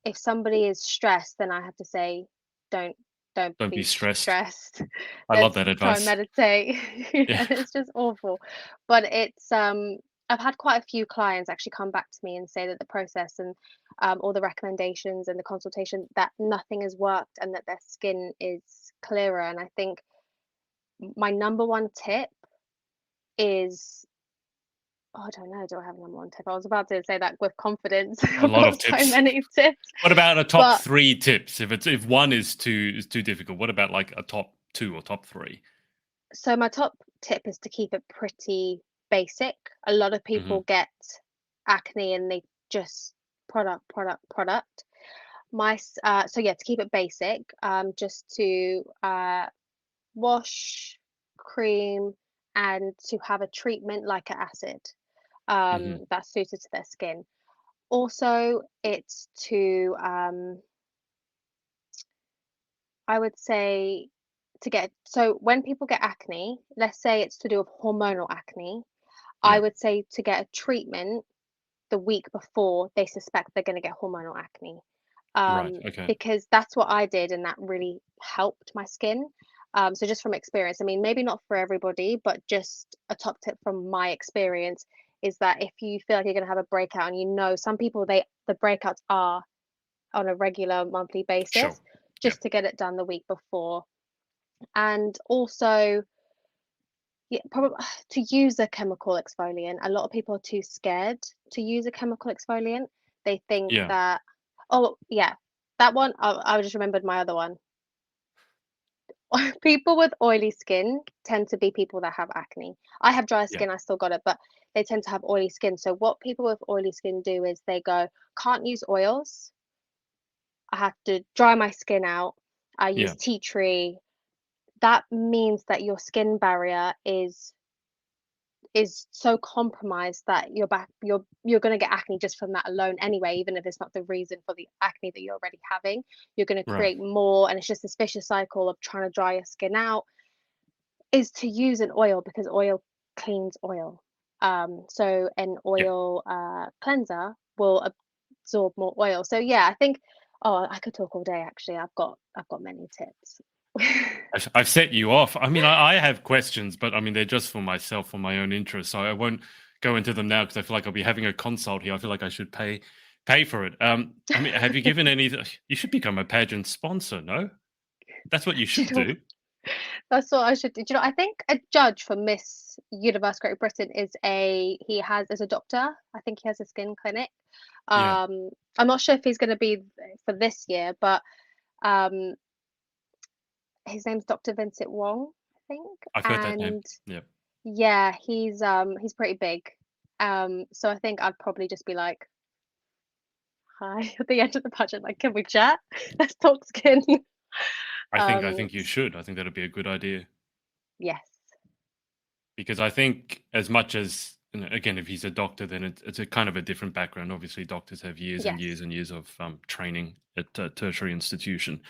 if somebody is stressed, then I have to say, don't don't Don't be be stressed. stressed. I love Let's that try and advice. meditate. Yeah. And it's just awful. But I've had quite a few clients actually come back to me and say that the process and all the recommendations and the consultation, that nothing has worked and that their skin is clearer. And I think my number one tip is, oh, I don't know, do I have a number one tip? I was about to say that with confidence. A I've lot got of so tips. many tips. What about a top But three tips? If one is too difficult, what about like a top two or top three? so my top tip is to keep it pretty basic. A lot of Hmm. people get acne and they just product, product, product. So yeah, to keep it basic, just to wash, cream, and to have a treatment like an acid Hmm. that's suited to their skin. Also, it's to I would say to get so when people get acne, let's say it's to do with hormonal acne, I Yeah. would say to get a treatment the week before they suspect they're going to get hormonal acne. Right. Okay. Because that's what I did, and that really helped my skin. So just from experience, I mean, maybe not for everybody, but just a top tip from my experience is that if you feel like you're going to have a breakout, and some people, the breakouts are on a regular monthly Sure. basis, Yeah. just to get it done the week before. And also, yeah, probably to use a chemical exfoliant. A lot of people are too scared to use a chemical exfoliant. They think Yeah. that, oh, yeah, that one, I just remembered my other one. People with oily skin tend to be people that have acne. I have dry Yeah. skin, I still got it, but they tend to have oily skin. So, what people with oily skin do is they go, can't use oils. I have to dry my skin out. I use Yeah. tea tree. That means that your skin barrier is so compromised that you're going to get acne just from that alone anyway, even if it's not the reason for the acne that you're already having. You're going to Right. create more, and it's just this vicious cycle of trying to dry your skin out. Is to use an oil, because oil cleans oil. So an Yeah. oil cleanser will absorb more oil. So yeah, I think, oh, I could talk all day actually. I've got many tips. I've set you off. I mean, I have questions, but I mean, they're just for myself, for my own interest. So I won't go into them now because I feel like I'll be having a consult here. I feel like I should pay for it. I mean, have you given any? You should become a pageant sponsor. No, that's what you Do you should know do. That's what I should do. Do you know, I think a judge for Miss Universe Great Britain is a doctor. I think he has a skin clinic. Yeah, I'm not sure if he's going to be for this year, but um, his name's Dr. Vincent Wong, I think. I've heard that name. And Yeah, yeah, he's pretty big. So I think I'd probably just be like, hi, at the end of the pageant, like, can we chat? Let's talk skin. I think you S- should. I think that'd be a good idea. yes. Because I think as much as again, if he's a doctor, then it's a kind of a different background. Obviously, doctors have years and years Yes. and years of training at a tertiary institution.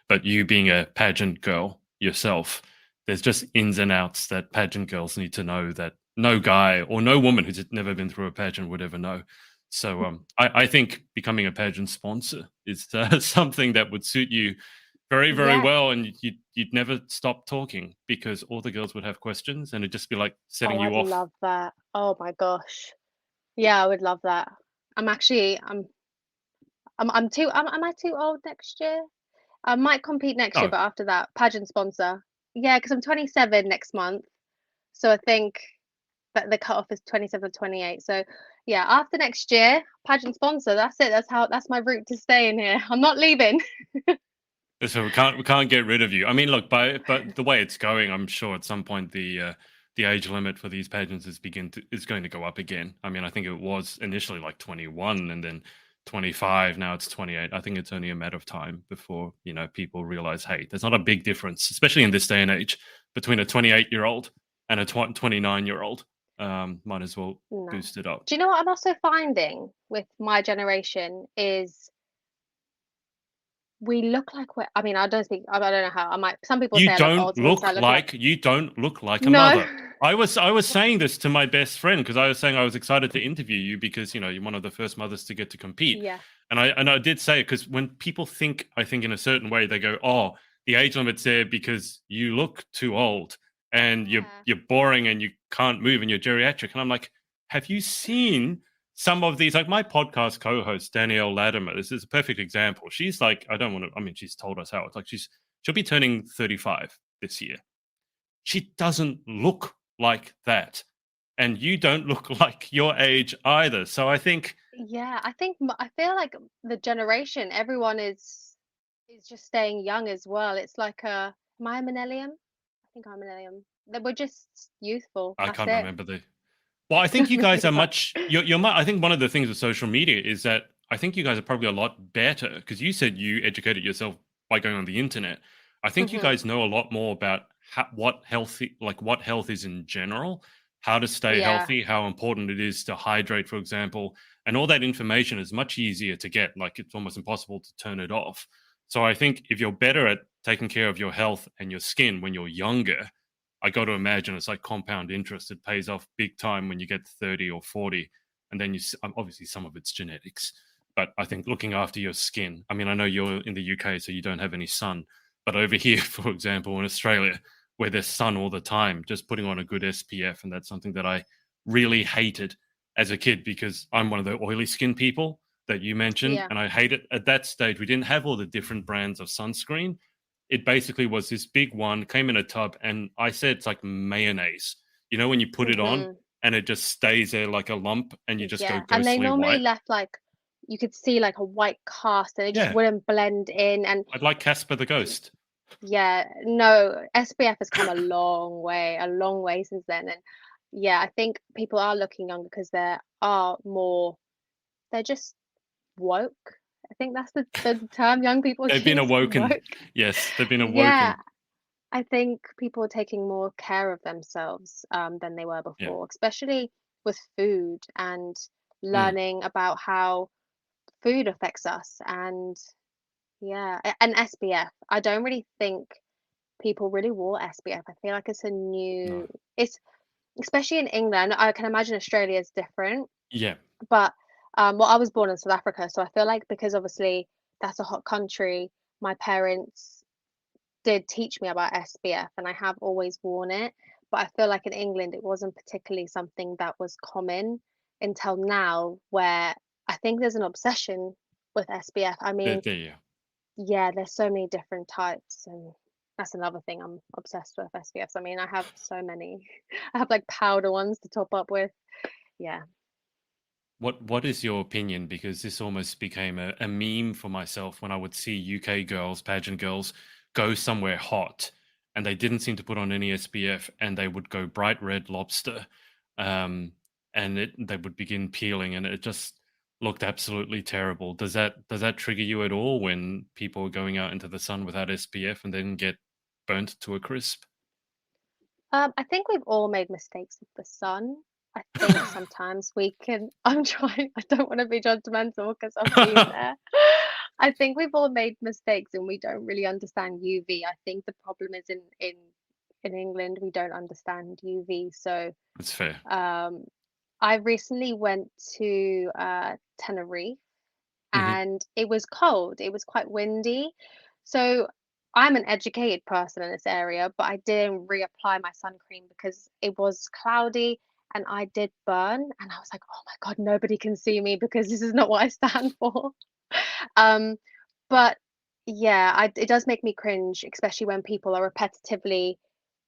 But you being a pageant girl yourself, there's just ins and outs that pageant girls need to know that no guy or no woman who's never been through a pageant would ever know. So I think becoming a pageant sponsor is something that would suit you very, very Yeah. well, and you'd never stop talking because all the girls would have questions, and it'd just be like setting Oh, you I'd off. love that. Oh my gosh. Yeah, I would love that. I'm actually am I too old next year? I might compete next year, No, but after that, pageant sponsor. Yeah, because I'm 27 next month. So I think that the cutoff is 27 28. So yeah, after next year, pageant sponsor, that's it. That's my route to stay in here. I'm not leaving. so we can't get rid of you. I mean, look, but the way it's going, I'm sure at some point the age limit for these pageants is going to go up again. I mean, I think it was initially like 21 and then 25. Now it's 28. I think it's only a matter of time before people realize, hey, there's not a big difference, especially in this day and age, between a 28-year-old and a 29-year-old. Might as well No. boost it up. Do you know what I'm also finding with my generation is we look like I mean, I don't know how. I might, some people say You I look don't old, some people say I look look like, like you don't look like a no. mother. I was saying this to my best friend because I was saying I was excited to interview you because you're one of the first mothers to get to compete. Yeah. And I did say it because when people think I think in a certain way, they go, "Oh, the age limit's there because you look too old and you're Yeah. you're boring and you can't move and you're geriatric." And I'm like, "Have you seen some of these?" Like my podcast co-host Danielle Latimer, this is a perfect example. She's like, I don't want to. I mean, she's told us how it's like. She'll be turning 35 this year. She doesn't look like that. And you don't look like your age either. So I think Yeah, I feel like the generation, everyone is just staying young as well. It's like am I a millennium? I think I'm a millennium. That we're just youthful. I That's can't it. remember the. Well, I think you guys are Neither. much. I think one of the things with social media is that I think you guys are probably a lot better because you said you educated yourself by going on the internet. I think you Hmm. guys know a lot more about what health is in general, how to stay Yeah, healthy, how important it is to hydrate, for example, and all that information is much easier to get. Like it's almost impossible to turn it off. So I think if you're better at taking care of your health and your skin when you're younger, I got to imagine it's like compound interest. It pays off big time when you get 30 or 40. And then obviously some of it's genetics. But I think looking after your skin, I mean, I know you're in the UK, so you don't have any sun. But over here, for example, in Australia, where there's sun all the time, just putting on a good SPF. And that's something that I really hated as a kid because I'm one of the oily skin people that you mentioned. yeah. And I hate it at that stage. We didn't have all the different brands of sunscreen. It basically was this big one, came in a tub, and I said it's like mayonnaise. You know, when you put it on Hmm. and it just stays there like a lump and you just go Yeah, and they ghostly normally white. left like you could see like a white cast, and it just Yeah, wouldn't blend in. And I'd like Casper the Ghost. yeah, no, SPF has come a long way since then. And yeah, I think people are looking younger because there are more. They're just woke. I think that's the term young people They've been use, awoken. woke. Yes, they've been Yeah, awoken. I think people are taking more care of themselves than they were Yeah. before, especially with food and Mm. learning about how food affects us. And yeah, and SPF. I don't really think people really wore SPF. I feel like it's a No. new, it's especially in England. I can imagine Australia is different, Yeah. but well, I was born in South Africa, so I feel like because obviously that's a hot country, my parents did teach me about SPF, and I have always worn it. But I feel like in England, it wasn't particularly something that was common until now, where I think there's an obsession with SPF. I mean, Yeah. yeah, there's so many different types, and that's another thing I'm obsessed with SPFs. I mean, I have so many. I have like powder ones to top up with. Yeah. What is your opinion? Because this almost became a meme for myself when I would see UK girls, pageant girls, go somewhere hot and they didn't seem to put on any SPF and they would go bright red lobster, um, and they would begin peeling and it just looked absolutely terrible. Does that trigger you at all when people are going out into the sun without SPF and then get burnt to a crisp? I think we've all made mistakes with the sun. I think sometimes we can, I'm trying, I don't want to be judgmental because I've been there. I think we've all made mistakes and we don't really understand UV. I think the problem is in England, we don't understand UV. So That's fair. um I recently went to Tenerife Hmm. and it was cold. It was quite windy. So I'm an educated person in this area, but I didn't reapply my sun cream because it was cloudy and I did burn. And I was like, oh my God, nobody can see me because this is not what I stand for. Um, but yeah, it does make me cringe, especially when people are repetitively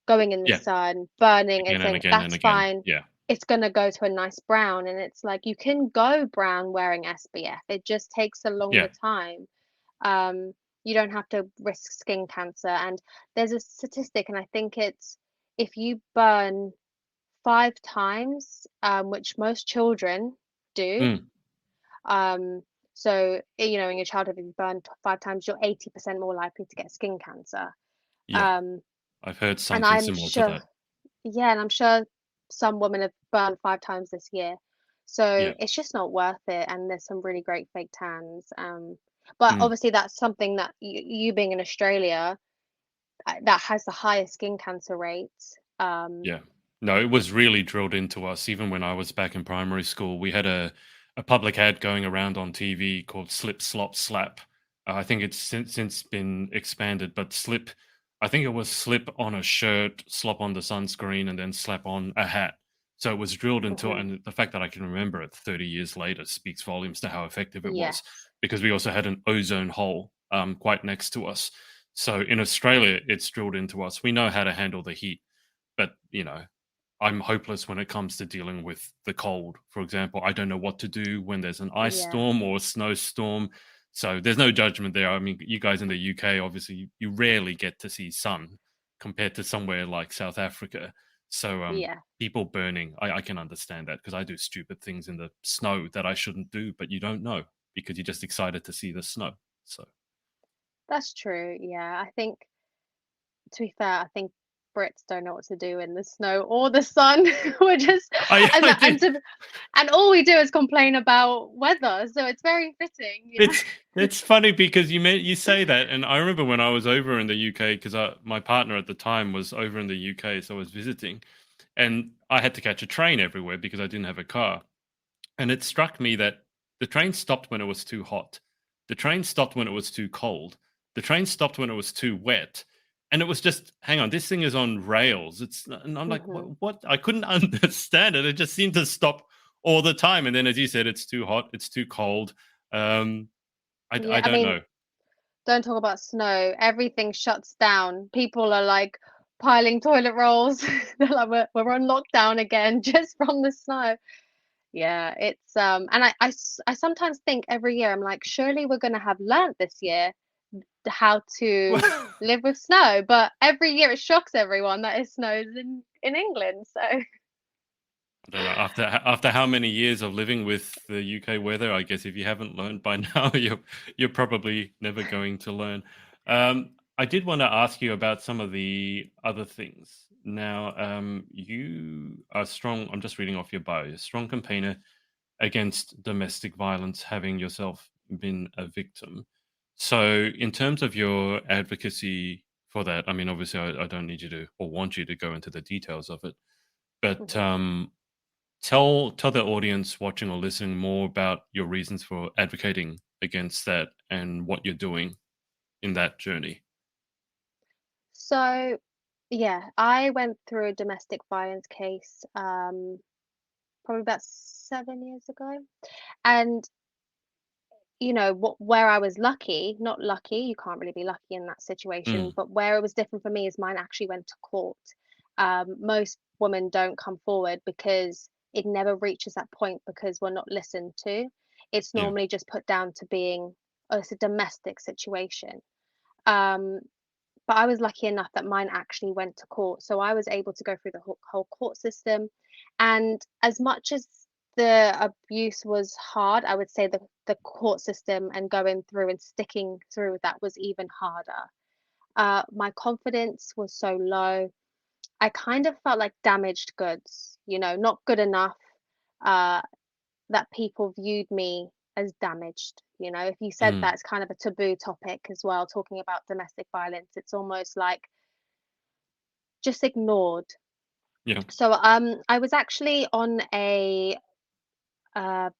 going in the Yeah, sun, burning and again and saying, again and that's again. fine. Yeah, It's gonna go to a nice brown. And it's like you can go brown wearing SPF. It just takes a longer yeah. time. Um, you don't have to risk skin cancer. And there's a statistic, and I think it's if you burn 5 times, which most children do, Mm, um, so in your childhood, if you burn 5 times, you're 80% more likely to get skin cancer. yeah. Um, I've heard and something I'm similar to sure, that. yeah, and I'm sure some women have burned 5 times this year. So Yeah. it's just not worth it. And there's some really great fake tans. But Mm. obviously that's something that you being in Australia, that has the highest skin cancer rates. Yeah. No, it was really drilled into us. Even when I was back in primary school, we had a public ad going around on TV called Slip, Slop, Slap. I think it's since been expanded, but slip, I think it was slip on a shirt, slop on the sunscreen, and then slap on a hat. So it was drilled into it. Hmm. And the fact that I can remember it 30 years later speaks volumes to how effective it was, Yes, because we also had an ozone hole quite next to us. So in Australia, it's drilled into us. We know how to handle the heat, but I'm hopeless when it comes to dealing with the cold. For example, I don't know what to do when there's an ice yeah, storm or a snowstorm. So there's no judgment there. I mean, you guys in the UK, obviously, you rarely get to see sun compared to somewhere like South Africa. So yeah, people burning, I can understand that, because I do stupid things in the snow that I shouldn't do, but you don't know because you're just excited to see the snow. So that's true. Yeah, I think to be fair, I think Brits don't know what to do in the snow or the sun. We're just and I and do. to, and all we do is complain about weather, so it's very fitting. It's funny because you say that, and I remember when I was over in the UK, because my partner at the time was over in the UK, so I was visiting, and I had to catch a train everywhere because I didn't have a car. And it struck me that the train stopped when it was too hot, the train stopped when it was too cold, the train stopped when it was too wet, and it was just, hang on, this thing is on rails. And I'm like, Hmm. what? I couldn't understand it. It just seemed to stop all the time. And then, as you said, it's too hot, it's too cold. Um, I Yeah, I don't mean, know. don't talk about snow. Everything shuts down. People are like piling toilet rolls. They're like, we're on lockdown again just from the snow. Yeah, it's and I sometimes think every year I'm like, surely we're gonna have learnt this year how to live with snow, but every year it shocks everyone that it snows in England. So I don't know. After how many years of living with the UK weather, I guess if you haven't learned by now, you're probably never going to learn. I did want to ask you about some of the other things. Now, you are strong. I'm just reading off your bio. You're a strong campaigner against domestic violence, having yourself been a victim. So, in terms of your advocacy for that, I mean, obviously, I don't need you to or want you to go into the details of it, but mhm. tell the audience watching or listening more about your reasons for advocating against that and what you're doing in that journey. So yeah, I went through a domestic violence case probably about 7 years ago. And where I was lucky, not lucky, you can't really be lucky in that situation, Mm, but where it was different for me is mine actually went to court. Most women don't come forward because it never reaches that point because we're not listened to. It's yeah. normally just put down to being, oh, it's a domestic situation. Um, but I was lucky enough that mine actually went to court. So I was able to go through the whole court system. And as much as the abuse was hard, I would say the court system and going through and sticking through that was even harder. My confidence was so low. I kind of felt like damaged goods, not good enough. Uh, that people viewed me as damaged. If you said Mm, that, it's kind of a taboo topic as well, talking about domestic violence. It's almost like just ignored. yeah. So I was actually on a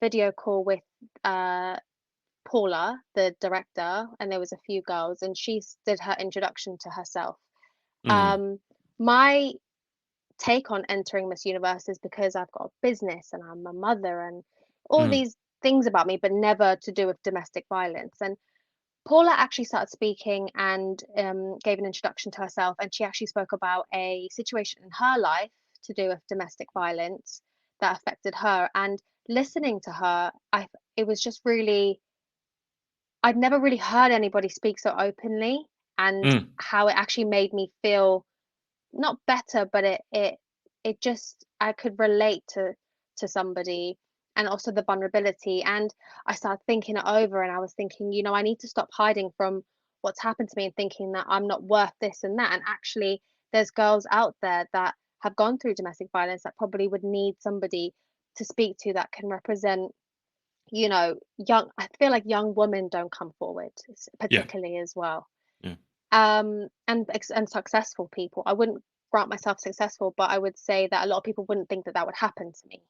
video call with uh Paula, the director, and there was a few girls, and did her introduction to herself. Mm. Um, my take on entering Miss Universe is because I've got a business and I'm a mother and all Mm. these things about me, but never to do with domestic violence. And Paula actually started speaking and gave an introduction to herself, and she actually spoke about a situation in her life to do with domestic violence that affected her. And listening to her, it was just really, I'd never really heard anybody speak so openly, and Mm. how it actually made me feel not better, but it just, I could relate to somebody, and also the vulnerability. And I started thinking it over, and I was thinking, I need to stop hiding from what's happened to me and thinking that I'm not worth this and that. And actually, there's girls out there that have gone through domestic violence that probably would need somebody to speak to that can represent, young, I feel like young women don't come forward, Yeah. particularly as well. Yeah. And successful people. I wouldn't grant myself successful, but I would say that a lot of people wouldn't think that that would happen to me.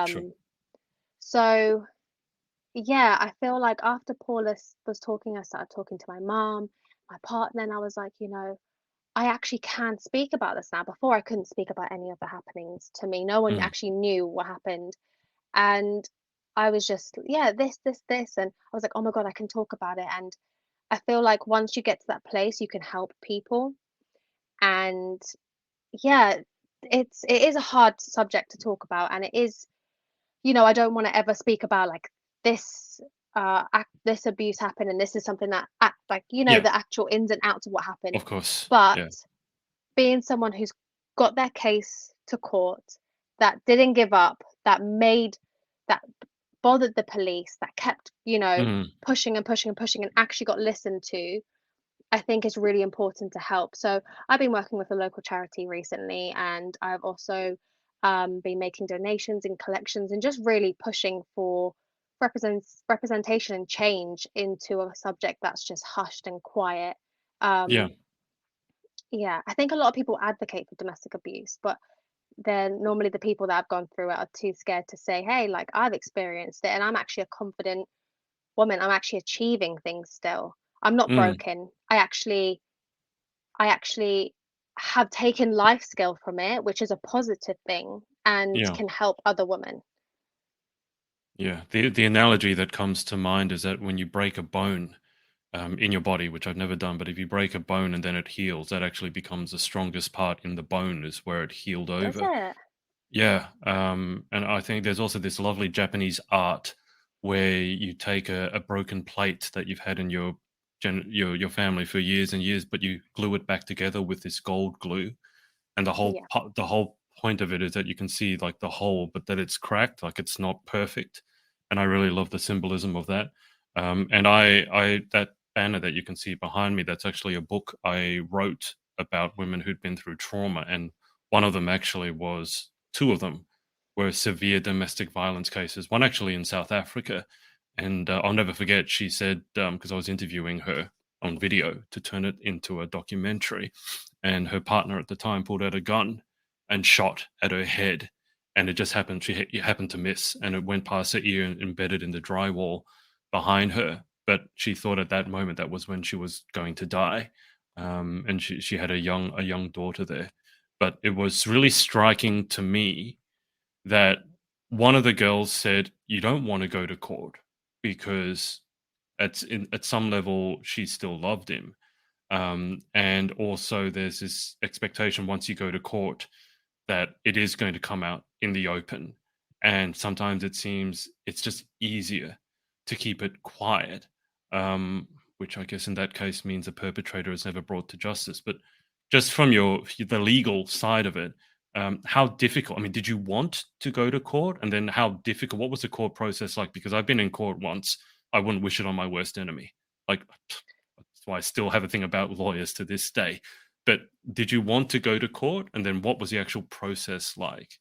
Sure. So yeah, I feel like after Paula was talking, I started talking to my mom, my partner, and I was like, I actually can speak about this now. Before, I couldn't speak about any of the happenings to me. No one Mm. actually knew what happened. And I was just, yeah, this. And I was like, oh my God, I can talk about it. And I feel like once you get to that place, you can help people. And yeah, it is a hard subject to talk about, and it is, I don't want to ever speak about like this this abuse happened, and this is something that like, Yeah. the actual ins and outs of what happened. Of course. But Yeah. being someone who's got their case to court, that didn't give up, that bothered the police, that kept, Mm. pushing and pushing and pushing, and actually got listened to, I think is really important to help. So I've been working with a local charity recently, and I've also been making donations and collections, and just really pushing for representation and change into a subject that's just hushed and quiet. Yeah. Um, yeah, I think a lot of people advocate for domestic abuse, but then normally the people that have gone through it are too scared to say, hey, like, I've experienced it and I'm actually a confident woman. I'm actually achieving things still. I'm not Mm. broken. I actually have taken life skill from it, which is a positive thing and Yeah. can help other women. Yeah. The analogy that comes to mind is that when you break a bone in your body, which I've never done, but if you break a bone and then it heals, that actually becomes the strongest part in the bone is where it healed Does over. it? Yeah, and I think there's also this lovely Japanese art where you take a broken plate that you've had in your family for years and years, but you glue it back together with this gold glue, and Yeah. the whole point of it is that you can see like the hole, but that it's cracked, like it's not perfect. And I really love the symbolism of that. And I that banner that you can see behind me, that's actually a book I wrote about women who'd been through trauma, and one of them actually was two of them were severe domestic violence cases. One actually in South Africa, and I'll never forget. She said because I was interviewing her on video to turn it into a documentary, and her partner at the time pulled out a gun and shot at her head, and it just happened it happened to miss, and it went past her ear and embedded in the drywall behind her. But she thought at that moment that was when she was going to die, and she had a young daughter there. But it was really striking to me that one of the girls said, "You don't want to go to court because at some level she still loved him." And also, there's this expectation once you go to court that it is going to come out in the open. And sometimes it seems it's just easier to keep it quiet, um, which I guess in that case means the perpetrator is never brought to justice. But just from the legal side of it, how difficult? I mean, did you want to go to court, and then how difficult? What was the court process like? Because I've been in court once. I wouldn't wish it on my worst enemy. Like that's why I still have a thing about lawyers to this day. But did you want to go to court? And then what was the actual process like?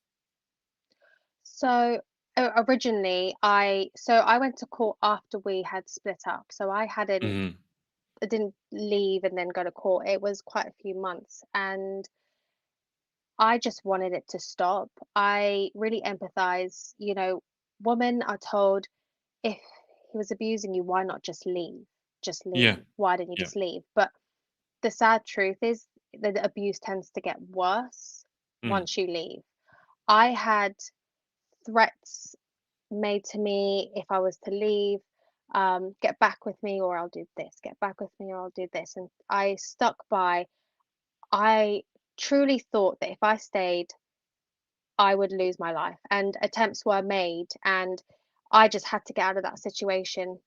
So originally, I went to court after we had split up. So Mhm. I didn't leave and then go to court. It was quite a few months, and I just wanted it to stop. I really empathize. Women are told, if he was abusing you, why not just leave? Just Yeah. leave. Why didn't you Yeah. just leave? But the sad truth is that the abuse tends to get worse Mm. once you leave. I had threats made to me if I was to leave, get back with me or I'll do this, get back with me or I'll do this. And I stuck by, I truly thought that if I stayed, I would lose my life. And attempts were made, and I just had to get out of that situation.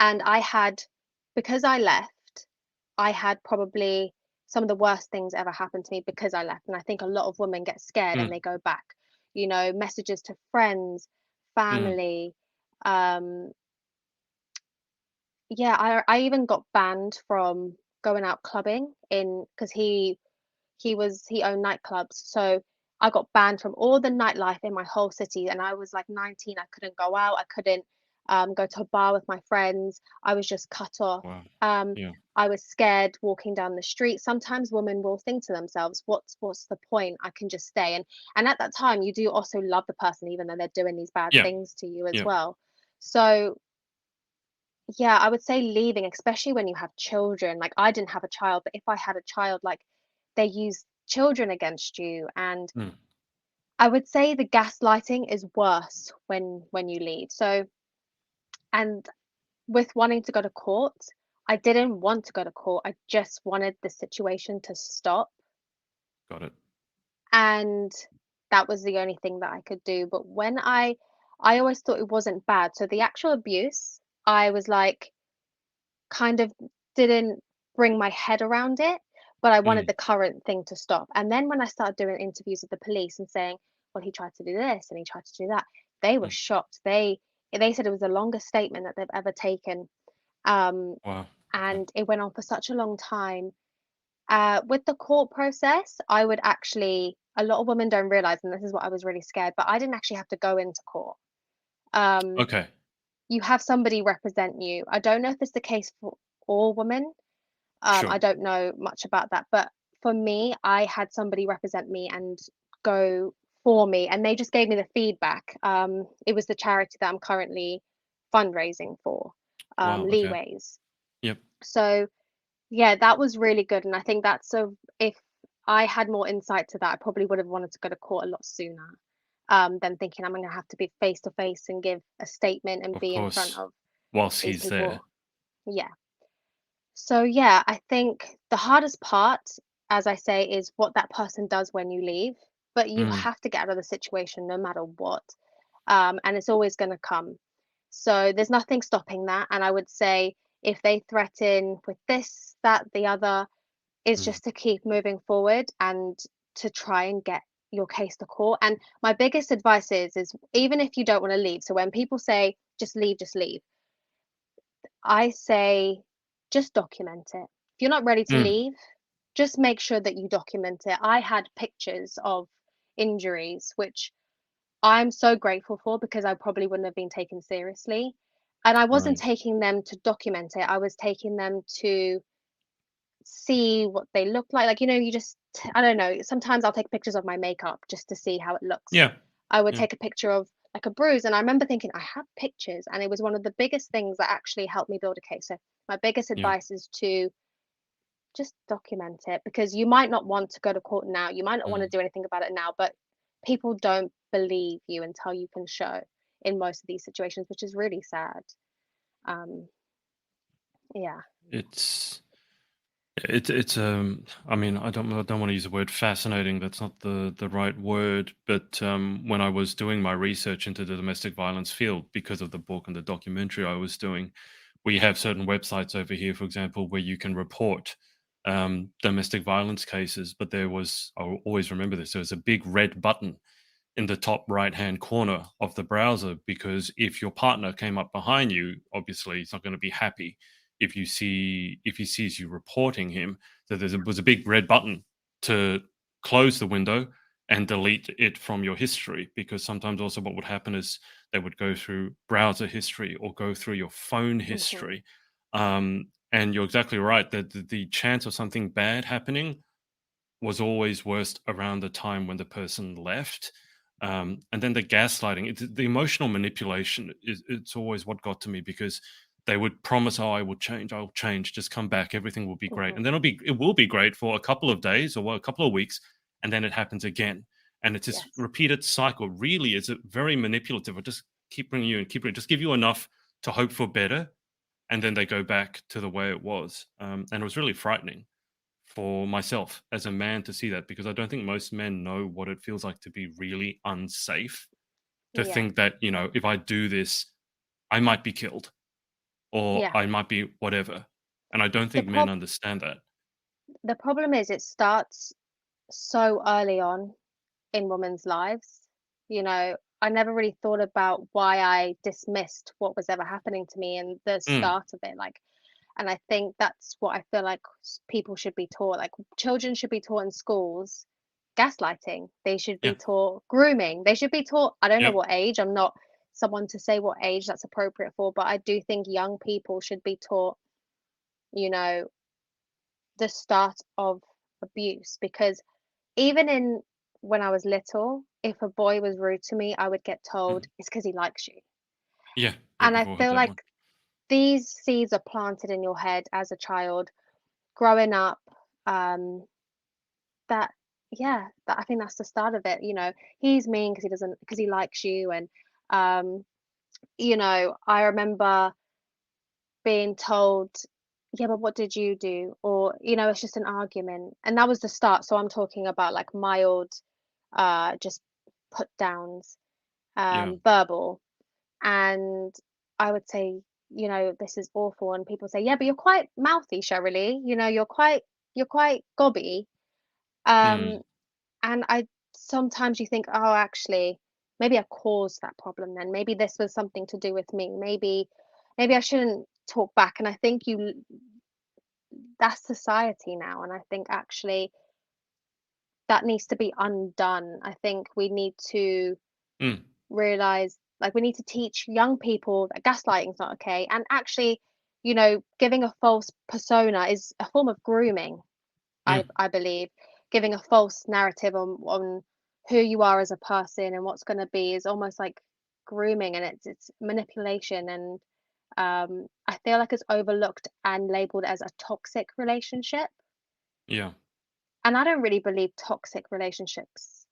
And I had, because I left, I had probably some of the worst things ever happened to me because I left. And I think a lot of women get scared and Mm. they go back, messages to friends, Mm. family. Um, yeah, I even got banned from going out clubbing in because he owned nightclubs. So I got banned from all the nightlife in my whole city, and I was like 19. I couldn't go out. I couldn't go to a bar with my friends. I was just cut off. Wow. Um, Yeah. I was scared walking down the street. Sometimes women will think to themselves, what's the point? I can just stay." And at that time, you do also love the person, even though they're doing these bad Yeah. things to you as Yeah. well. So yeah, I would say leaving, especially when you have children. Like I didn't have a child, but if I had a child, like they use children against you. And Mm. I would say the gaslighting is worse when you leave. So, and with wanting to go to court, I didn't want to go to court. I just wanted the situation to stop. Got it. And that was the only thing that I could do. But I always thought it wasn't bad. So the actual abuse, I was like, kind of didn't bring my head around it, but I wanted Mm. the current thing to stop. And then when I started doing interviews with the police and saying, well, he tried to do this and he tried to do that, they were Mm. shocked. They said it was the longest statement that they've ever taken. Um, Wow. Okay. and it went on for such a long time. With the court process, I would actually, a lot of women don't realize, and this is what I was really scared, but I didn't actually have to go into court. Um, Okay. you have somebody represent you. I don't know if it's the case for all women. I Sure. don't know much about that, but for me, I had somebody represent me and go for me, and they just gave me the feedback. It was the charity that I'm currently fundraising for, Wow. Okay. Leeways. Yep. So yeah, that was really good, and I think that's a if I had more insight to that, I probably would have wanted to go to court a lot sooner. Than thinking I'm going to have to be face to face and give a statement and Of be in front course. of Whilst these he's there. people. Yeah. So yeah, I think the hardest part, as I say, is what that person does when you leave. But you Mm. have to get out of the situation no matter what. And it's always going to come. So there's nothing stopping that. And I would say if they threaten with this, that, the other, is Mm. just to keep moving forward and to try and get your case to court. And my biggest advice is even if you don't want to leave. So when people say just leave, I say just document it. If you're not ready to Mm. leave, just make sure that you document it. I had pictures of injuries, which I'm so grateful for because I probably wouldn't have been taken seriously. And I wasn't Right. taking them to document it, I was taking them to see what they look like. Like, you just, I don't know, sometimes I'll take pictures of my makeup just to see how it looks. Yeah. I would Yeah. take a picture of like a bruise, and I remember thinking, I have pictures, and it was one of the biggest things that actually helped me build a case. So my biggest Yeah. advice is to just document it because you might not want to go to court now. You might not want to Mm. do anything about it now, but people don't believe you until you can show in most of these situations, which is really sad. Um, yeah. It's it's I mean, I don't want to use the word fascinating. That's not the right word. But when I was doing my research into the domestic violence field, because of the book and the documentary I was doing, we have certain websites over here, for example, where you can report domestic violence cases. But I'll always remember this. There was a big red button in the top right hand corner of the browser, because if your partner came up behind you, obviously he's not going to be happy if he sees you reporting him. So was a big red button to close the window and delete it from your history, because sometimes also what would happen is they would go through browser history or go through your phone Hmm. history. And you're exactly right that the chance of something bad happening was always worst around the time when the person left. And then the gaslighting, the emotional manipulation it's always what got to me, because they would promise, "Oh, I'll change, just come back, everything will be great," Hmm. and then it will be great for a couple of days or a couple of weeks, and then it happens again, and it's this Yes. repeated cycle. Really, it's a very manipulative. Or just keep bringing you and keep bringing, just give you enough to hope for better, and then they go back to the way it was. And it was really frightening for myself as a man to see that, because I don't think most men know what it feels like to be really unsafe, to Yeah. think that, if I do this, I might be killed or Yeah. I might be whatever. And I don't The think men prob understand that. the problem is it starts so early on in women's lives. You know, I never really thought about why I dismissed what was ever happening to me in the Mm, start of it. Like, and I think that's what I feel like people should be taught. Like, children should be taught in schools gaslighting. They should yeah. be taught grooming. They should be taught, I don't know Yep. what age, I'm not someone to say what age that's appropriate for, but I do think young people should be taught, you know, the start of abuse. Because even in when I was little, if a boy was rude to me, I would get told Mm, it's because he likes you. yeah. Yeah. And I We've all had feel that one. like these seeds are planted in your head as a child growing up. Um, that that I think that's the start of it. He's mean because he likes you, and um, I remember being told, yeah, but what did you do? Or, it's just an argument. And that was the start. So I'm talking about like mild, just put downs, Yeah. verbal. And I would say, this is awful. And people say, yeah, but you're quite mouthy, Cheraleigh. You're quite gobby. Mm, Um, and I sometimes you think, oh, actually, maybe I caused that problem then. Maybe this was something to do with me. Maybe I shouldn't talk back. And I think that's society now. And I think actually that needs to be undone. I think we need to mm, realize, like, we need to teach young people that gaslighting is not okay. And actually, giving a false persona is a form of grooming. I mm, I believe giving a false narrative on who you are as a person and what's going to be is almost like grooming, and it's manipulation. And I feel like it's overlooked and labeled as a toxic relationship. yeah. And I don't really believe toxic relationships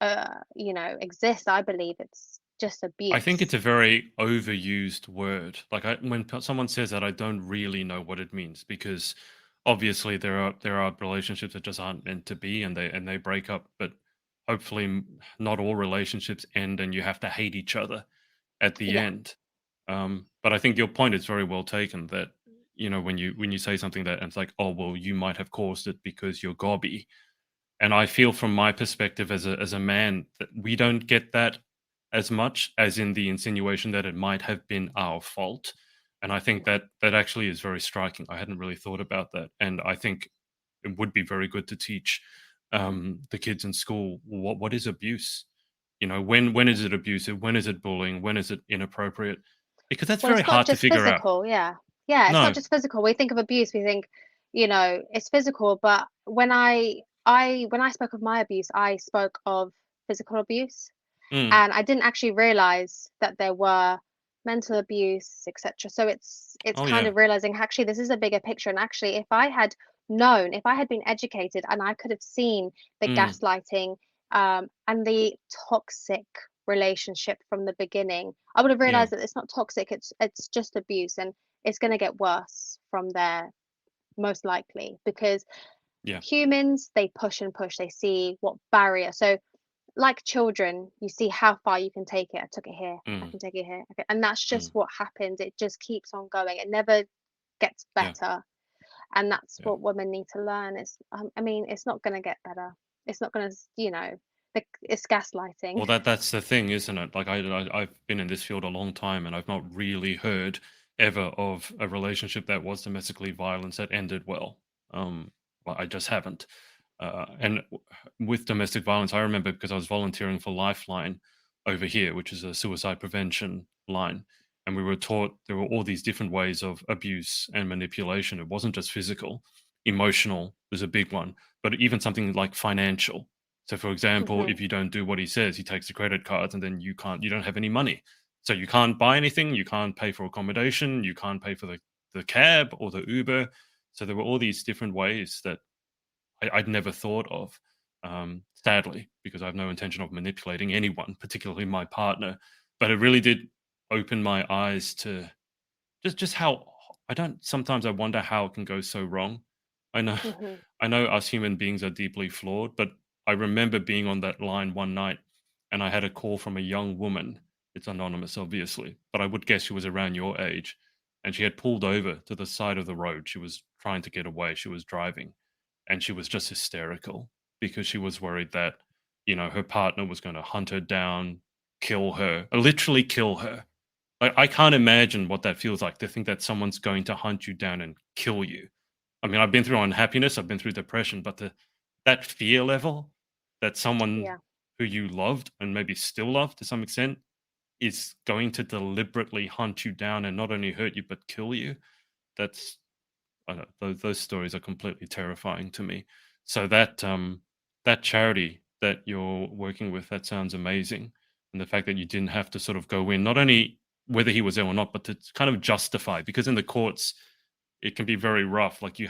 exist. I believe it's just I think it's abuse. a very overused word. Like, when someone says that, I don't really know what it means, because obviously there are relationships that just aren't meant to be, and they break up. But hopefully, not all relationships end, and you have to hate each other at the Yeah. end. But I think your point is very well taken. That, when you say something that, and it's like, oh well, you might have caused it because you're gobby. And I feel, from my perspective as a man, that we don't get that as much, as in the insinuation that it might have been our fault. And I think Yeah. that actually is very striking. I hadn't really thought about that, and I think it would be very good to teach the kids in school what is abuse. When Yeah. is it abusive? When is it bullying? When is it inappropriate? Because that's Well, very it's not hard to just figure out. physical, yeah. Yeah, it's not No. just physical. We think of abuse, we think, it's physical, but when I spoke of my abuse, I spoke of physical abuse, Mm. and I didn't actually realize that there were mental abuse, etc. So it's Oh kind yeah. of realizing actually this is a bigger picture, and actually if I had been educated and I could have seen the Mm. gaslighting, and the toxic relationship from the beginning, I would have Yeah. realized that it's not toxic, it's just abuse, and it's going to get worse from there, most likely, because Yeah. humans, they push and push, they see what barrier. So like children, you see how far you can take it. I took it here, I Mm. can take it here. Okay. And that's just Mm. what happens. It just keeps on going. It never gets Yeah. better. And that's Yeah. what women need to learn. I mean, it's not going to get better. It's not going to, it's gaslighting. Well, that's the thing, isn't it? Like, I've been in this field a long time, and I've not really heard ever of a relationship that was domestically violence that ended well. Well, I just haven't. With domestic violence, I remember, because I was volunteering for Lifeline over here, which is a suicide prevention line, and we were taught there were all these different ways of abuse and manipulation. It wasn't just physical; emotional was a big one, but even something like financial. So, for example, Mhm. if you don't do what he says, he takes the credit cards, and then you don't have any money. So you can't buy anything, you can't pay for accommodation, you can't pay for the cab or the Uber. So there were all these different ways that I'd never thought of, sadly, because I have no intention of manipulating anyone, particularly my partner. But it really did open my eyes to just how I don't sometimes I wonder how it can go so wrong. I know Mhm. I know us human beings are deeply flawed, but I remember being on that line one night and I had a call from a young woman. It's anonymous, obviously, but I would guess she was around your age. And she had pulled over to the side of the road. She was trying to get away. She was driving and she was just hysterical because she was worried that, her partner was going to hunt her down, kill her, literally kill her. Like, I can't imagine what that feels like to think that someone's going to hunt you down and kill you. I mean, I've been through unhappiness, I've been through depression, but that fear level that someone Yeah. who you loved and maybe still love to some extent is going to deliberately hunt you down and not only hurt you but kill you. That's I know, those stories are completely terrifying to me. So that charity that you're working with, that sounds amazing. And the fact that you didn't have to sort of go in, not only whether he was ill or not, but to kind of justify, because in the courts it can be very rough. Like you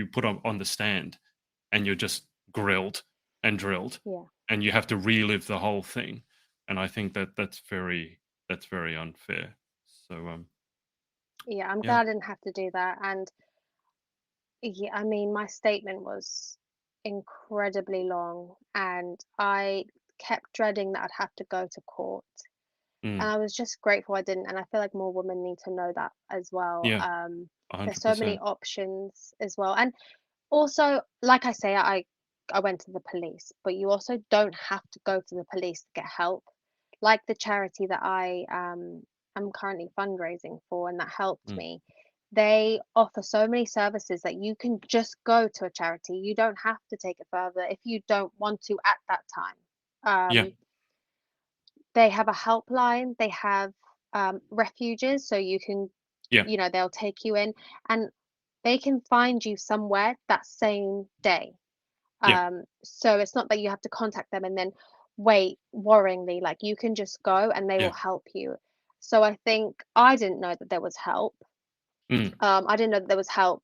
put on the stand and you're just grilled and drilled, Yeah. and you have to relive the whole thing. And I think that that's very unfair. So Yeah. I'm yeah. glad I didn't have to do that. And yeah, I mean, my statement was incredibly long, and I kept dreading that I'd have to go to court. And Mm, I was just grateful I didn't. And I feel like more women need to know that as well. yeah, There's so many 100%. options as well. And also, like I say, I went to the police, but you also don't have to go to the police to get help. Like the charity that am currently fundraising for and that helped Mm, me. They offer so many services that you can just go to a charity. You don't have to take it further if you don't want to at that time. yeah, They have a helpline, they have refuges, so you can, yeah, they'll take you in, and they can find you somewhere that same day. yeah, So it's not that you have to contact them and then wait worryingly, like you can just go and they will yeah, help you. So I think I didn't know that there was help. mm, I didn't know that there was help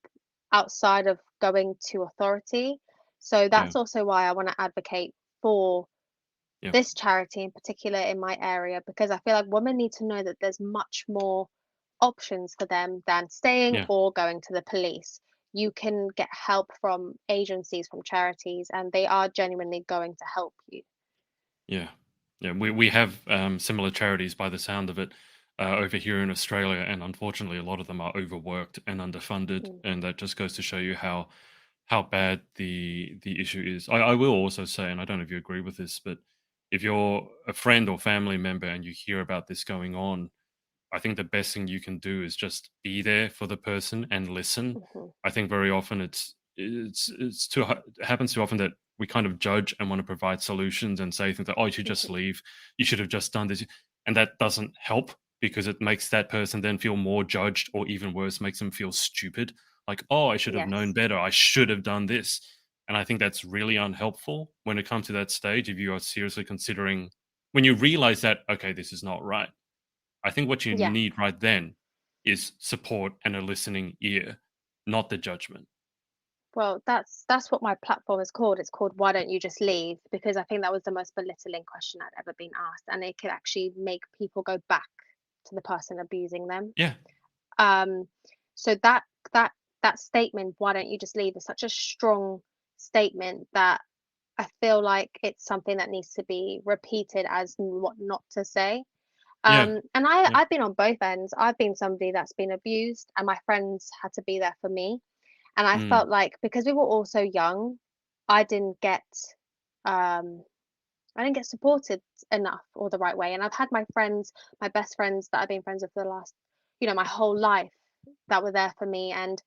outside of going to authority. So yeah, that's also why I want to advocate for yeah, this charity in particular in my area, because I feel like women need to know that there's much more options for them than staying yeah, or going to the police. You can get help from agencies, from charities, and they are genuinely going to help you. yeah, yeah. We have similar charities by the sound of it over here in Australia, and unfortunately, a lot of them are overworked and underfunded, Mm, and that just goes to show you how bad the issue is. I will also say, and I don't know if you agree with this, but if you're a friend or family member and you hear about this going on, I think the best thing you can do is just be there for the person and listen. mhm, I think very often it happens too often that we kind of judge and want to provide solutions and say things like, "Oh, you should just mhm. leave. You should have just done this," and that doesn't help because it makes that person then feel more judged, or even worse, makes them feel stupid. Like, "Oh, I should have known Yes. better. I should have done this," and I think that's really unhelpful when it comes to that stage. If you are seriously considering, when you realize that, okay, this is not right, I think what you Yeah. need right then is support and a listening ear, not the judgment. Well, that's what my platform is called. It's called "Why Don't You Just Leave?" Because I think that was the most belittling question I'd ever been asked, and it could actually make people go back to the person abusing them. Yeah, Um, so that that statement, "Why don't you just leave?" is such a strong statement that I feel like it's something that needs to be repeated as what not to say. yeah, And yeah, I've been on both ends. I've been somebody that's been abused, and my friends had to be there for me. And I mm, felt like because we were all so young, I didn't get um, I didn't get supported enough or the right way. And I've had my friends, my best friends that I've been friends with for the last, my whole life, that were there for me. And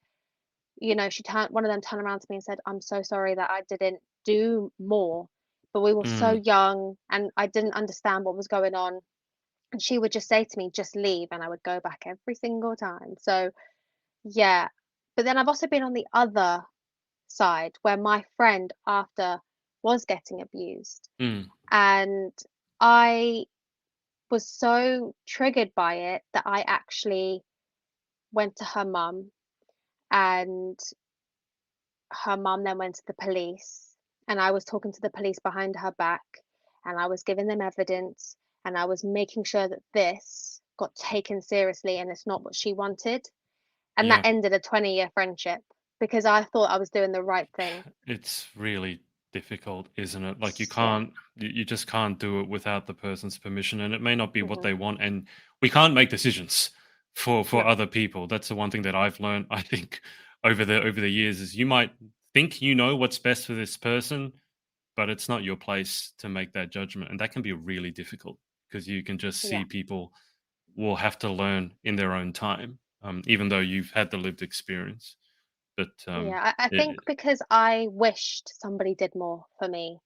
one of them turned around to me and said, "I'm so sorry that I didn't do more, but we were so mm, young and I didn't understand what was going on." And she would just say to me, "Just leave," and I would go back every single time. So yeah, but then I've also been on the other side where my friend, after was getting abused. Mm. And I was so triggered by it that I actually went to her mum, and her mum then went to the police, and I was talking to the police behind her back, and I was giving them evidence, and I was making sure that this got taken seriously and it's not what she wanted. And that Yeah. ended a 20-year friendship because I thought I was doing the right thing. It's really difficult, isn't it? Like Yeah. you just can't do it without the person's permission, and it may not be what Hmm. they want, and we can't make decisions for No. other people. That's the one thing that I've learned, I think, over the years is you might think you know what's best for this person, but it's not your place to make that judgment, and that can be really difficult because you can just Yeah. see people will have to learn in their own time, even though you've had the lived experience. But Yeah. I think it, because I wished somebody did more for me.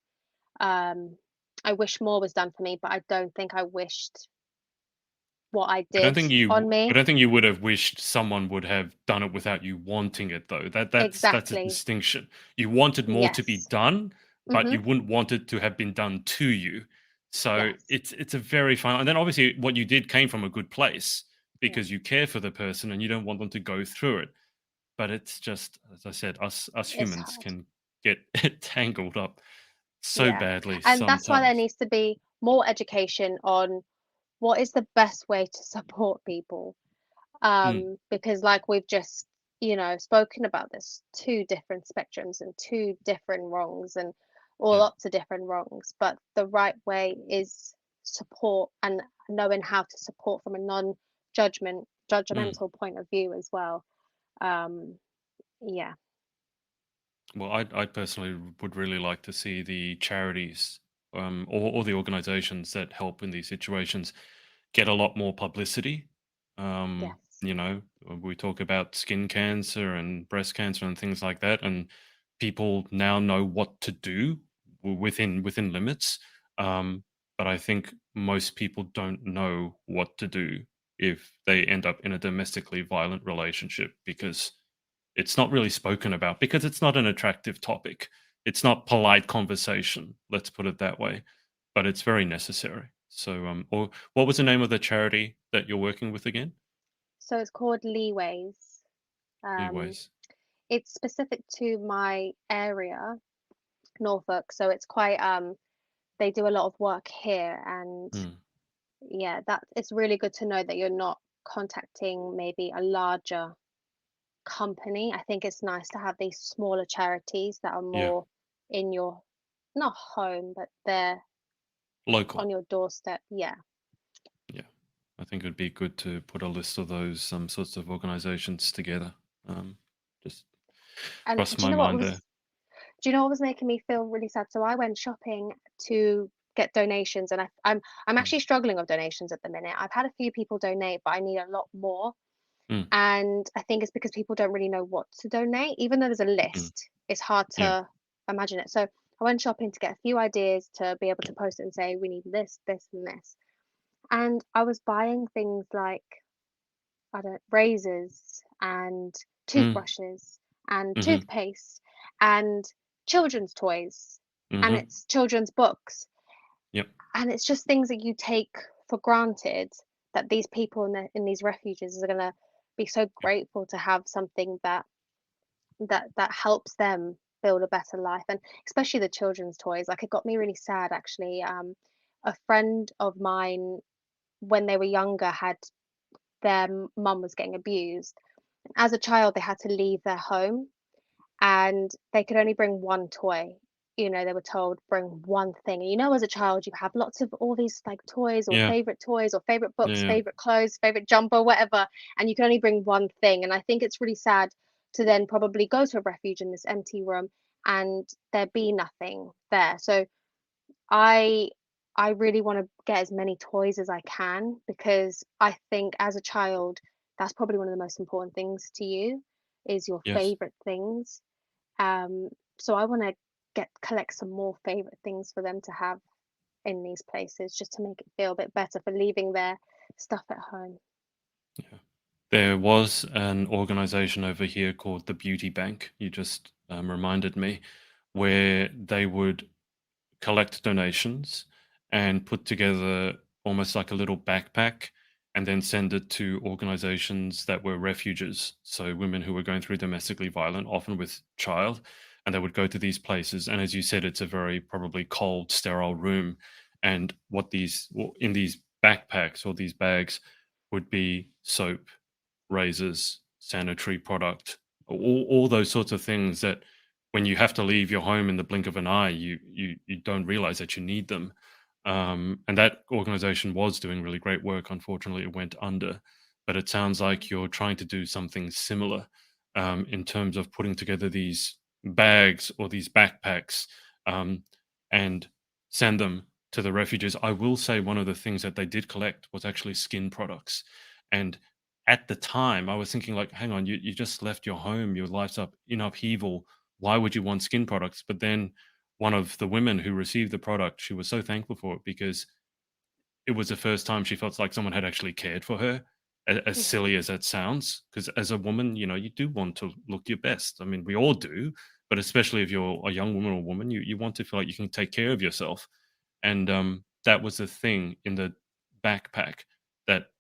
Um, I wish more was done for me, but I don't think I wished what I did on I me. don't think you would have wished someone would have done it without you wanting it though. That's a Exactly. distinction. You wanted more to be Yes. done, but Hmm. you wouldn't want it to have been done to you. So Yes. it's a very fine, and then obviously what you did came from a good place Yeah. because you care for the person and you don't want them to go through it. But it's just, as I said, us It's humans hard. can get tangled up so Yeah. badly And that's why there sometimes. needs to be more education on what is the best way to support people. Mm, Because like we've just, spoken about this, two different spectrums and two different wrongs and all yeah. lots of different wrongs. But the right way is support and knowing how to support from a Mm. judgmental point of view as well. Um, yeah. Well, I personally would really like to see the charities, or the organizations that help in these situations get a lot more publicity. Yes. We talk about skin cancer and breast cancer and things like that, and people now know what to do within limits. Um, but I think most people don't know what to do if they end up in a domestically violent relationship because it's not really spoken about because it's not an attractive topic. It's not polite conversation, let's put it that way, but it's very necessary. So, or what was the name of the charity that you're working with again? So it's called Leeways. Um, Leeways. it's specific to my area, Norfolk, so it's quite they do a lot of work here, and Mm, yeah, that it's really good to know that you're not contacting maybe a larger company. I think it's nice to have these smaller charities that are yeah, more in your, not home, but they're local. on your doorstep. Yeah. Yeah, I think it'd be good to put a list of those sorts of organizations together. Um, just And crossed my mind there. do you know what was making me feel really sad? So I went shopping to get donations, and I'm Mm, actually struggling with donations at the minute. I've had a few people donate, but I need a lot more. mm, And I think it's because people don't really know what to donate. Even though there's a mm, list, it's hard yeah, to imagine it. So I went shopping to get a few ideas to be able to post it and say, we need this, this, and this. And I was buying things like, I don't razors and mm, toothbrushes and mm-hmm, toothpaste and children's toys, and mm-hmm, it's children's books, yep, and it's just things that you take for granted, that these people in these refuges are going to be so yep, grateful to have something that helps them build a better life. And especially the children's toys, like it got me really sad actually. A friend of mine, when they were younger, had their mum was getting abused. As a child, they had to leave their home, and they could only bring one toy. They were told bring one thing. And as a child, you have lots of all these like yeah, toys or favorite yeah, books, yeah, favorite clothes, favorite jumper, whatever, and you can only bring one thing. And I think it's really sad to then probably go to a refuge in this empty room and there be nothing there. So I I really want to get as many toys as I can, because I think as a child, that's probably one of the most important things to you, is your yes. favorite things. Um, so I want to get collect some more favorite things for them to have in these places, just to make it feel a bit better for leaving their stuff at home. Yeah. There was an organization over here called the Beauty Bank. You just reminded me, where they would collect donations and put together almost like a little backpack and then send it to organizations that were refuges. So women who were going through domestically violent, often with child, and they would go to these places. And as you said, it's a very probably cold, sterile room. And in these backpacks or these bags would be soap, razors, sanitary product, all those sorts of things that when you have to leave your home in the blink of an eye, you don't realize that you need them. And that organization was doing really great work. Unfortunately, it went under. But it sounds like you're trying to do something similar in terms of putting together these bags or these backpacks um, and send them to the refugees. I will say one of the things that they did collect was actually skin products. And at the time, I was thinking, like, hang on, you just left your home, your life's up in upheaval. Why would you want skin products? But then one of the women who received the product, she was so thankful for it because it was the first time she felt like someone had actually cared for her. As Hmm. silly as that sounds, because as a woman, you do want to look your best. I mean, we all do, but especially if you're a young woman or woman, you want to feel like you can take care of yourself. And that was the thing in the backpack that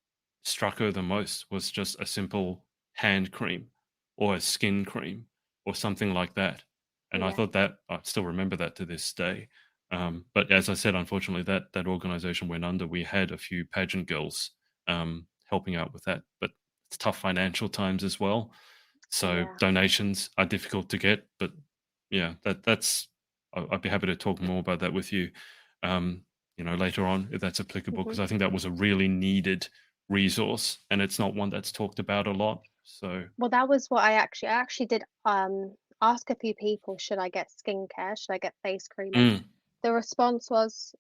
struck her the most was just a simple hand cream or a skin cream or something like that. And I Yeah, thought that I still remember that to this day. But as I said, unfortunately, that organization went under. We had a few pageant girls helping out with that, but it's tough financial times as well. So yeah. donations are difficult to get, but yeah, that's I'd be happy to talk more about that with you, um, later on if that's applicable, Hmm. because I think that was a really needed resource, and it's not one that's talked about a lot. So, Well, that was what I actually did ask a few people, should I get skincare? Should I get face cream? And mm, the response was,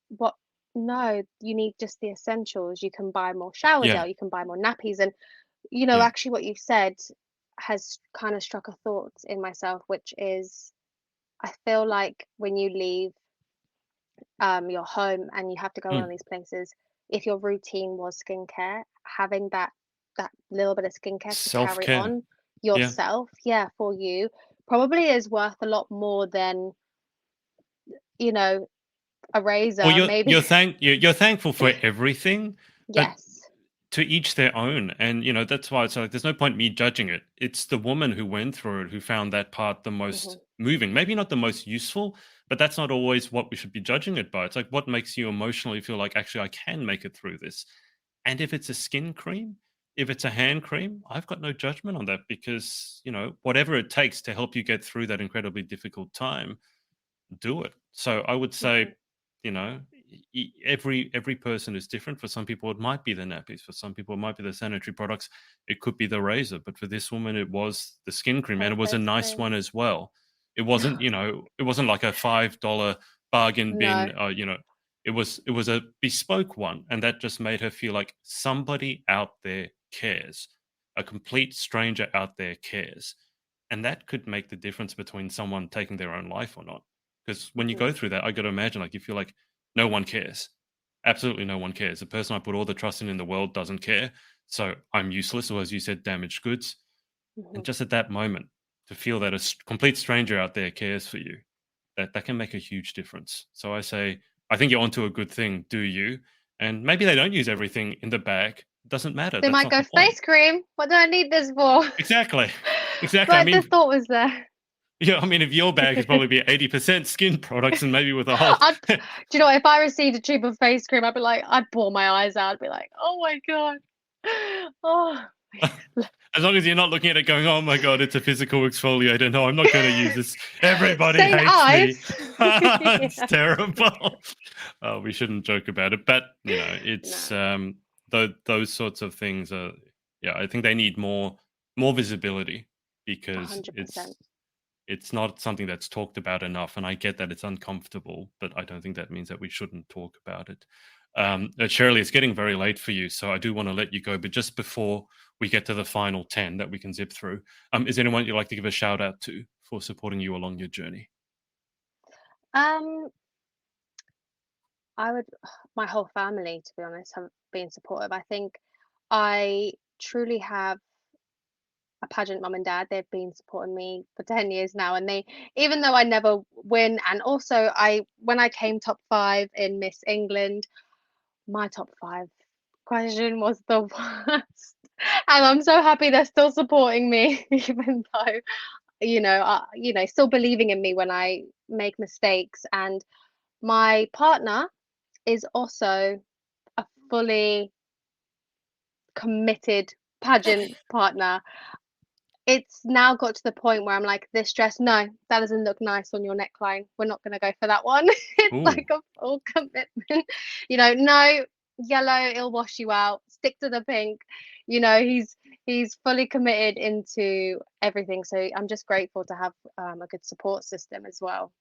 what? No, you need just the essentials. You can buy more shower yeah, gel, you can buy more nappies. And yeah, actually what you've said has kind of struck a thought in myself, which is I feel like when you leave your home and you have to go on mm, these places, if your routine was skincare, having that little bit of skincare to self carry care, on yeah. yourself, yeah, for you, probably is worth a lot more than, you know, a Well, razor, you're maybe. you're thank you're, you're thankful for everything, but Yes. to each their own. And that's why it's like there's no point me judging it. It's the woman who went through it who found that part the most Hmm. moving, maybe not the most useful, but that's not always what we should be judging it by. It's like what makes you emotionally feel like actually I can make it through this. And if it's a skin cream, if it's a hand cream, I've got no judgment on that, because whatever it takes to help you get through that incredibly difficult time, do it. So I would Hmm. say, every person is different. For some people, it might be the nappies. For some people, it might be the sanitary products. It could be the razor. But for this woman, it was the skin cream, and Her it was a face nice cream. one as well. It wasn't like a $5 bargain bin. No. It was a bespoke one, and that just made her feel like somebody out there cares. A complete stranger out there cares, and that could make the difference between someone taking their own life or not. Because when you Hmm. go through that, I got to imagine like you feel like no one cares. Absolutely no one cares. The person I put all the trust in the world doesn't care. So I'm useless, or as you said, damaged goods. Hmm. And just at that moment, to feel that a complete stranger out there cares for you, that can make a huge difference. So I say, I think you're onto a good thing. Do you? And maybe they don't use everything in the bag. Doesn't matter. They That's might not go, the point. face cream. What do I need this for? Exactly. Exactly. I But the mean, thought was there. yeah. I mean, if your bag is probably be 80% skin products, and maybe with a whole Do you know what? If I received a tube of face cream, I'd be like, I'd bawl my eyes out. I'd be like, oh my God. Oh, as long as you're not looking at it going, "Oh my god, it's a physical exfoliator. No, I'm not going to use this. Everybody St. hates me. Ives. It's Yeah. terrible." We shouldn't joke about it, but it's No, those sorts of things are. Yeah, I think they need more visibility, because 100%. it's not something that's talked about enough. And I get that it's uncomfortable, but I don't think that means that we shouldn't talk about it. Shirley, it's getting very late for you, so I do want to let you go. But just before we get to the final 10 that we can zip through, is anyone you'd like to give a shout out to for supporting you along your journey? Um, I would, my whole family, to be honest, have been supportive. I think I truly have a pageant mum and dad. They've been supporting me for 10 years now. And they, even though I never win. And also, when I came top 5 in Miss England, my top 5 question was the worst. And I'm so happy they're still supporting me, even though, still believing in me when I make mistakes. And my partner is also a fully committed pageant partner. It's now got to the point where I'm like, this dress, no, that doesn't look nice on your neckline. We're not going to go for that one. It's Ooh. like a full commitment. No, yellow, it'll wash you out. Stick to the pink. He's fully committed into everything. So I'm just grateful to have a good support system as well.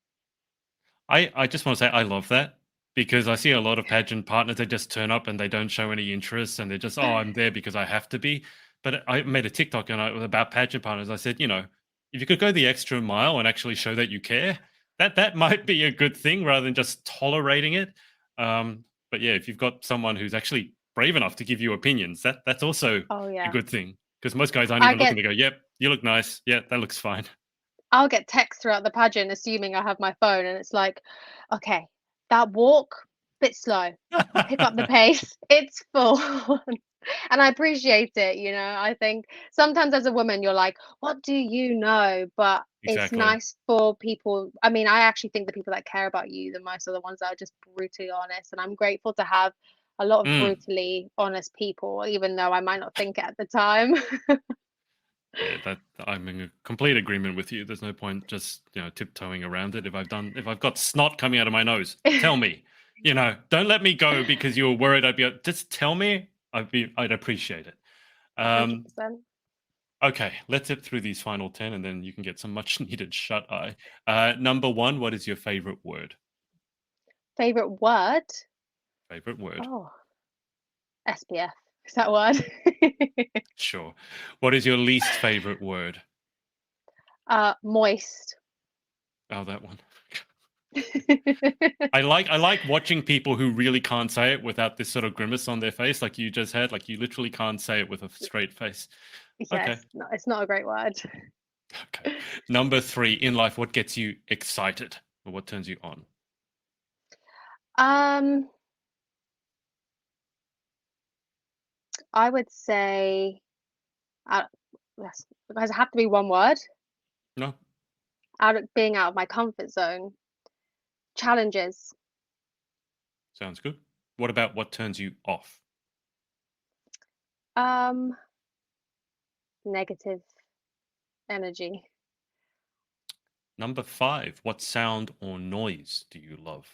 I just want to say I love that because I see a lot of pageant partners that just turn up and they don't show any interest and they're just, oh, I'm there because I have to be. But I made a TikTok and it was about pageant partners. I said, if you could go the extra mile and actually show that you care, that might be a good thing rather than just tolerating it. But yeah, if you've got someone who's actually brave enough to give you opinions, that's also Oh a yeah. good thing because most guys aren't I even looking. get They go, yep, you look nice. Yeah, that looks fine. I'll get texts throughout the pageant assuming I have my phone, and it's like, okay, that walk, bit slow. Pick up the pace. It's full. And I appreciate it, I think sometimes as a woman you're like, what do you know? But it's Exactly. nice for people. I mean, I actually think the people that care about you the most are the ones that are just brutally honest. And I'm grateful to have a lot of Mm. brutally honest people, even though I might not think it at the time. Yeah, that I'm in complete agreement with you. There's no point just tiptoeing around it. If I've got snot coming out of my nose, tell me. Don't let me go because you're worried just tell me. I'd appreciate it. Um, 100%. okay, let's zip through these final 10 and then you can get some much needed shut eye. Number 1, what is your favorite word? Favorite word? Favorite word. Oh, SPF. Is that word? Sure. What is your least favorite word? Moist. Oh, that one. I like watching people who really can't say it without this sort of grimace on their face, like you just had. Like you literally can't say it with a straight face. Okay, Yes, no, it's not a great word. okay. Number 3 in life, what gets you excited or what turns you on? Um, I would say, uh, yes, does it have to be one word? No, Being out of my comfort zone. Challenges. sounds good. What about what turns you off? Um, Negative energy. Number 5, what sound or noise do you love?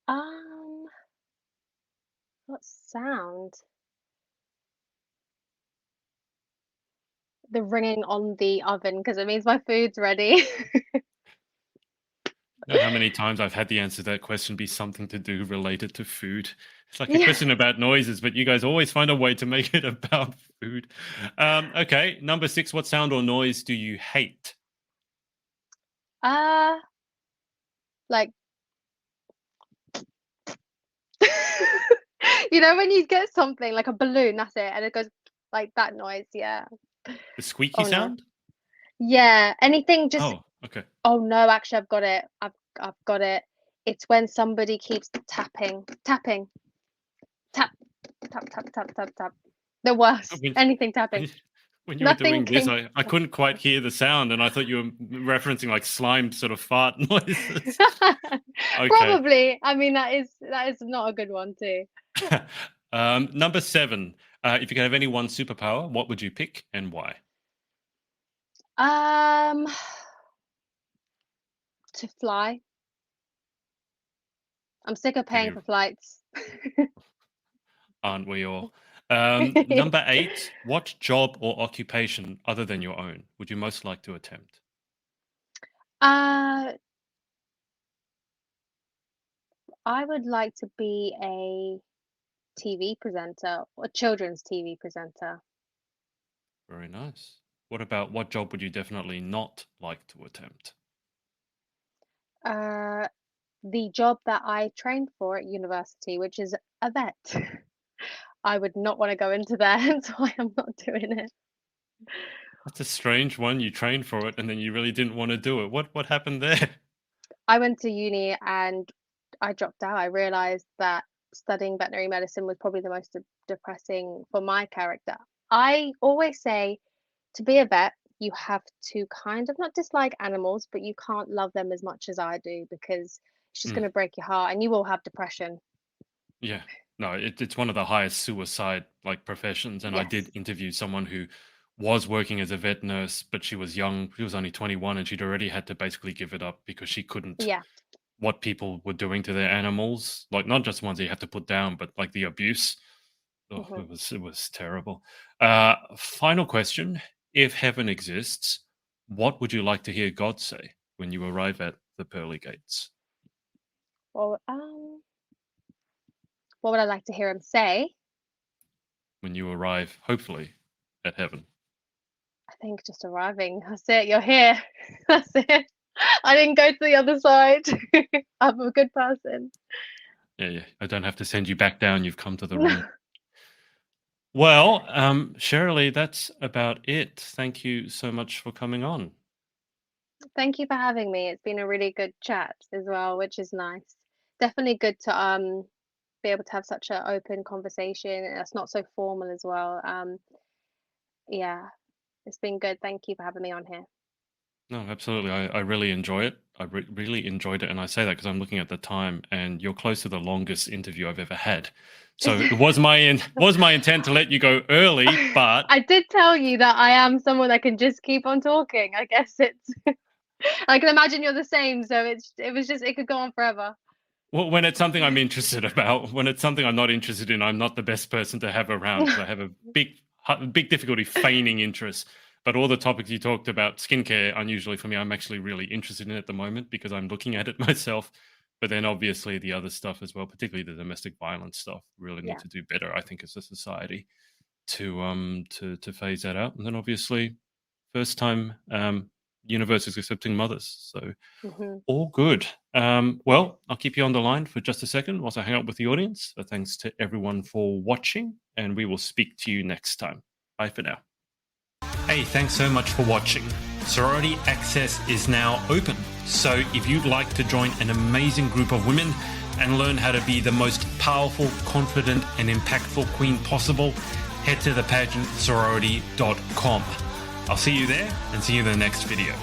Um, what sound? The ringing on the oven because it means my food's ready. You know how many times I've had the answer to that question be something to do related to food? It's like a Yeah. question about noises, but you guys always find a way to make it about food. Okay, number 6, what sound or noise do you hate? Uh, like when you get something like a balloon, that's it, and it goes like that noise, yeah. The squeaky Oh no. sound? Yeah, anything just Oh, okay. oh no, actually I've got it. I've got it. It's when somebody keeps tapping, tapping, tap, tap, tap, tap, tap, tap. The worst. When, Anything tapping. when, when you were Nothing doing this, came. I couldn't quite hear the sound, and I thought you were referencing like slime sort of fart noises. Okay. Probably. I mean that is not a good one too. Number 7, if you could have any one superpower, what would you pick and why? Um, to fly. I'm sick of paying Pretty, for flights. aren't we all? Number 8, what job or occupation other than your own would you most like to attempt? Uh, I would like to be a TV presenter, a children's TV presenter. Very nice. What about what job would you definitely not like to attempt? Uh, the job that I trained for at university, which is a vet. I would not want to go into there, so I am not doing it. That's a strange one. You trained for it and then you really didn't want to do it. What happened there? I went to uni and I dropped out. I realized that studying veterinary medicine was probably the most depressing for my character. I always say to be a vet, you have to kind of not dislike animals, but you can't love them as much as I do because it's just Mm, going to break your heart and you will have depression. yeah. No, it's one of the highest suicide like professions. And I did Yes. interview someone who was working as a vet nurse, but she was young. She was only 21 and she'd already had to basically give it up because she couldn't Yeah. what people were doing to their animals, like not just ones that you have to put down, but like the abuse. Oh, Hmm. it was terrible. Final question: if heaven exists, what would you like to hear God say when you arrive at the pearly gates? Well, what would I like to hear him say? When you arrive, hopefully, at heaven. I think just arriving. That's it. You're here. That's it. I didn't go to the other side. I'm a good person. Yeah, yeah. I don't have to send you back down. You've come to the ring. Well, Cheraleigh, that's about it. Thank you so much for coming on. Thank you for having me. It's been a really good chat as well, which is nice. Definitely good to be able to have such an open conversation. It's not so formal as well. Yeah, it's been good. Thank you for having me on here. No, absolutely. I really enjoy it. Really enjoyed it. And I say that because I'm looking at the time and you're close to the longest interview I've ever had. So it was was my intent to let you go early, but I did tell you that I am someone that can just keep on talking. I guess it's I can imagine you're the same, so it was just it could go on forever. well, when it's something I'm interested about, when it's something I'm not interested in, I'm not the best person to have around because I have a big difficulty feigning interest. But all the topics you talked about, skincare, unusually for me, I'm actually really interested in at the moment because I'm looking at it myself. But then obviously the other stuff as well, particularly the domestic violence stuff, really need Yeah. to do better, I think, as a society to phase that out. And then obviously first time universe is accepting mothers. So Hmm. all good. Yes. Well, I'll keep you on the line for just a second whilst I hang out with the audience. So thanks to everyone for watching, and we will speak to you next time. Bye for now. Hey, thanks so much for watching. Sorority Access is now open. So if you'd like to join an amazing group of women and learn how to be the most powerful, confident, and impactful queen possible, head to thepageantsorority.com. I'll see you there and see you in the next video.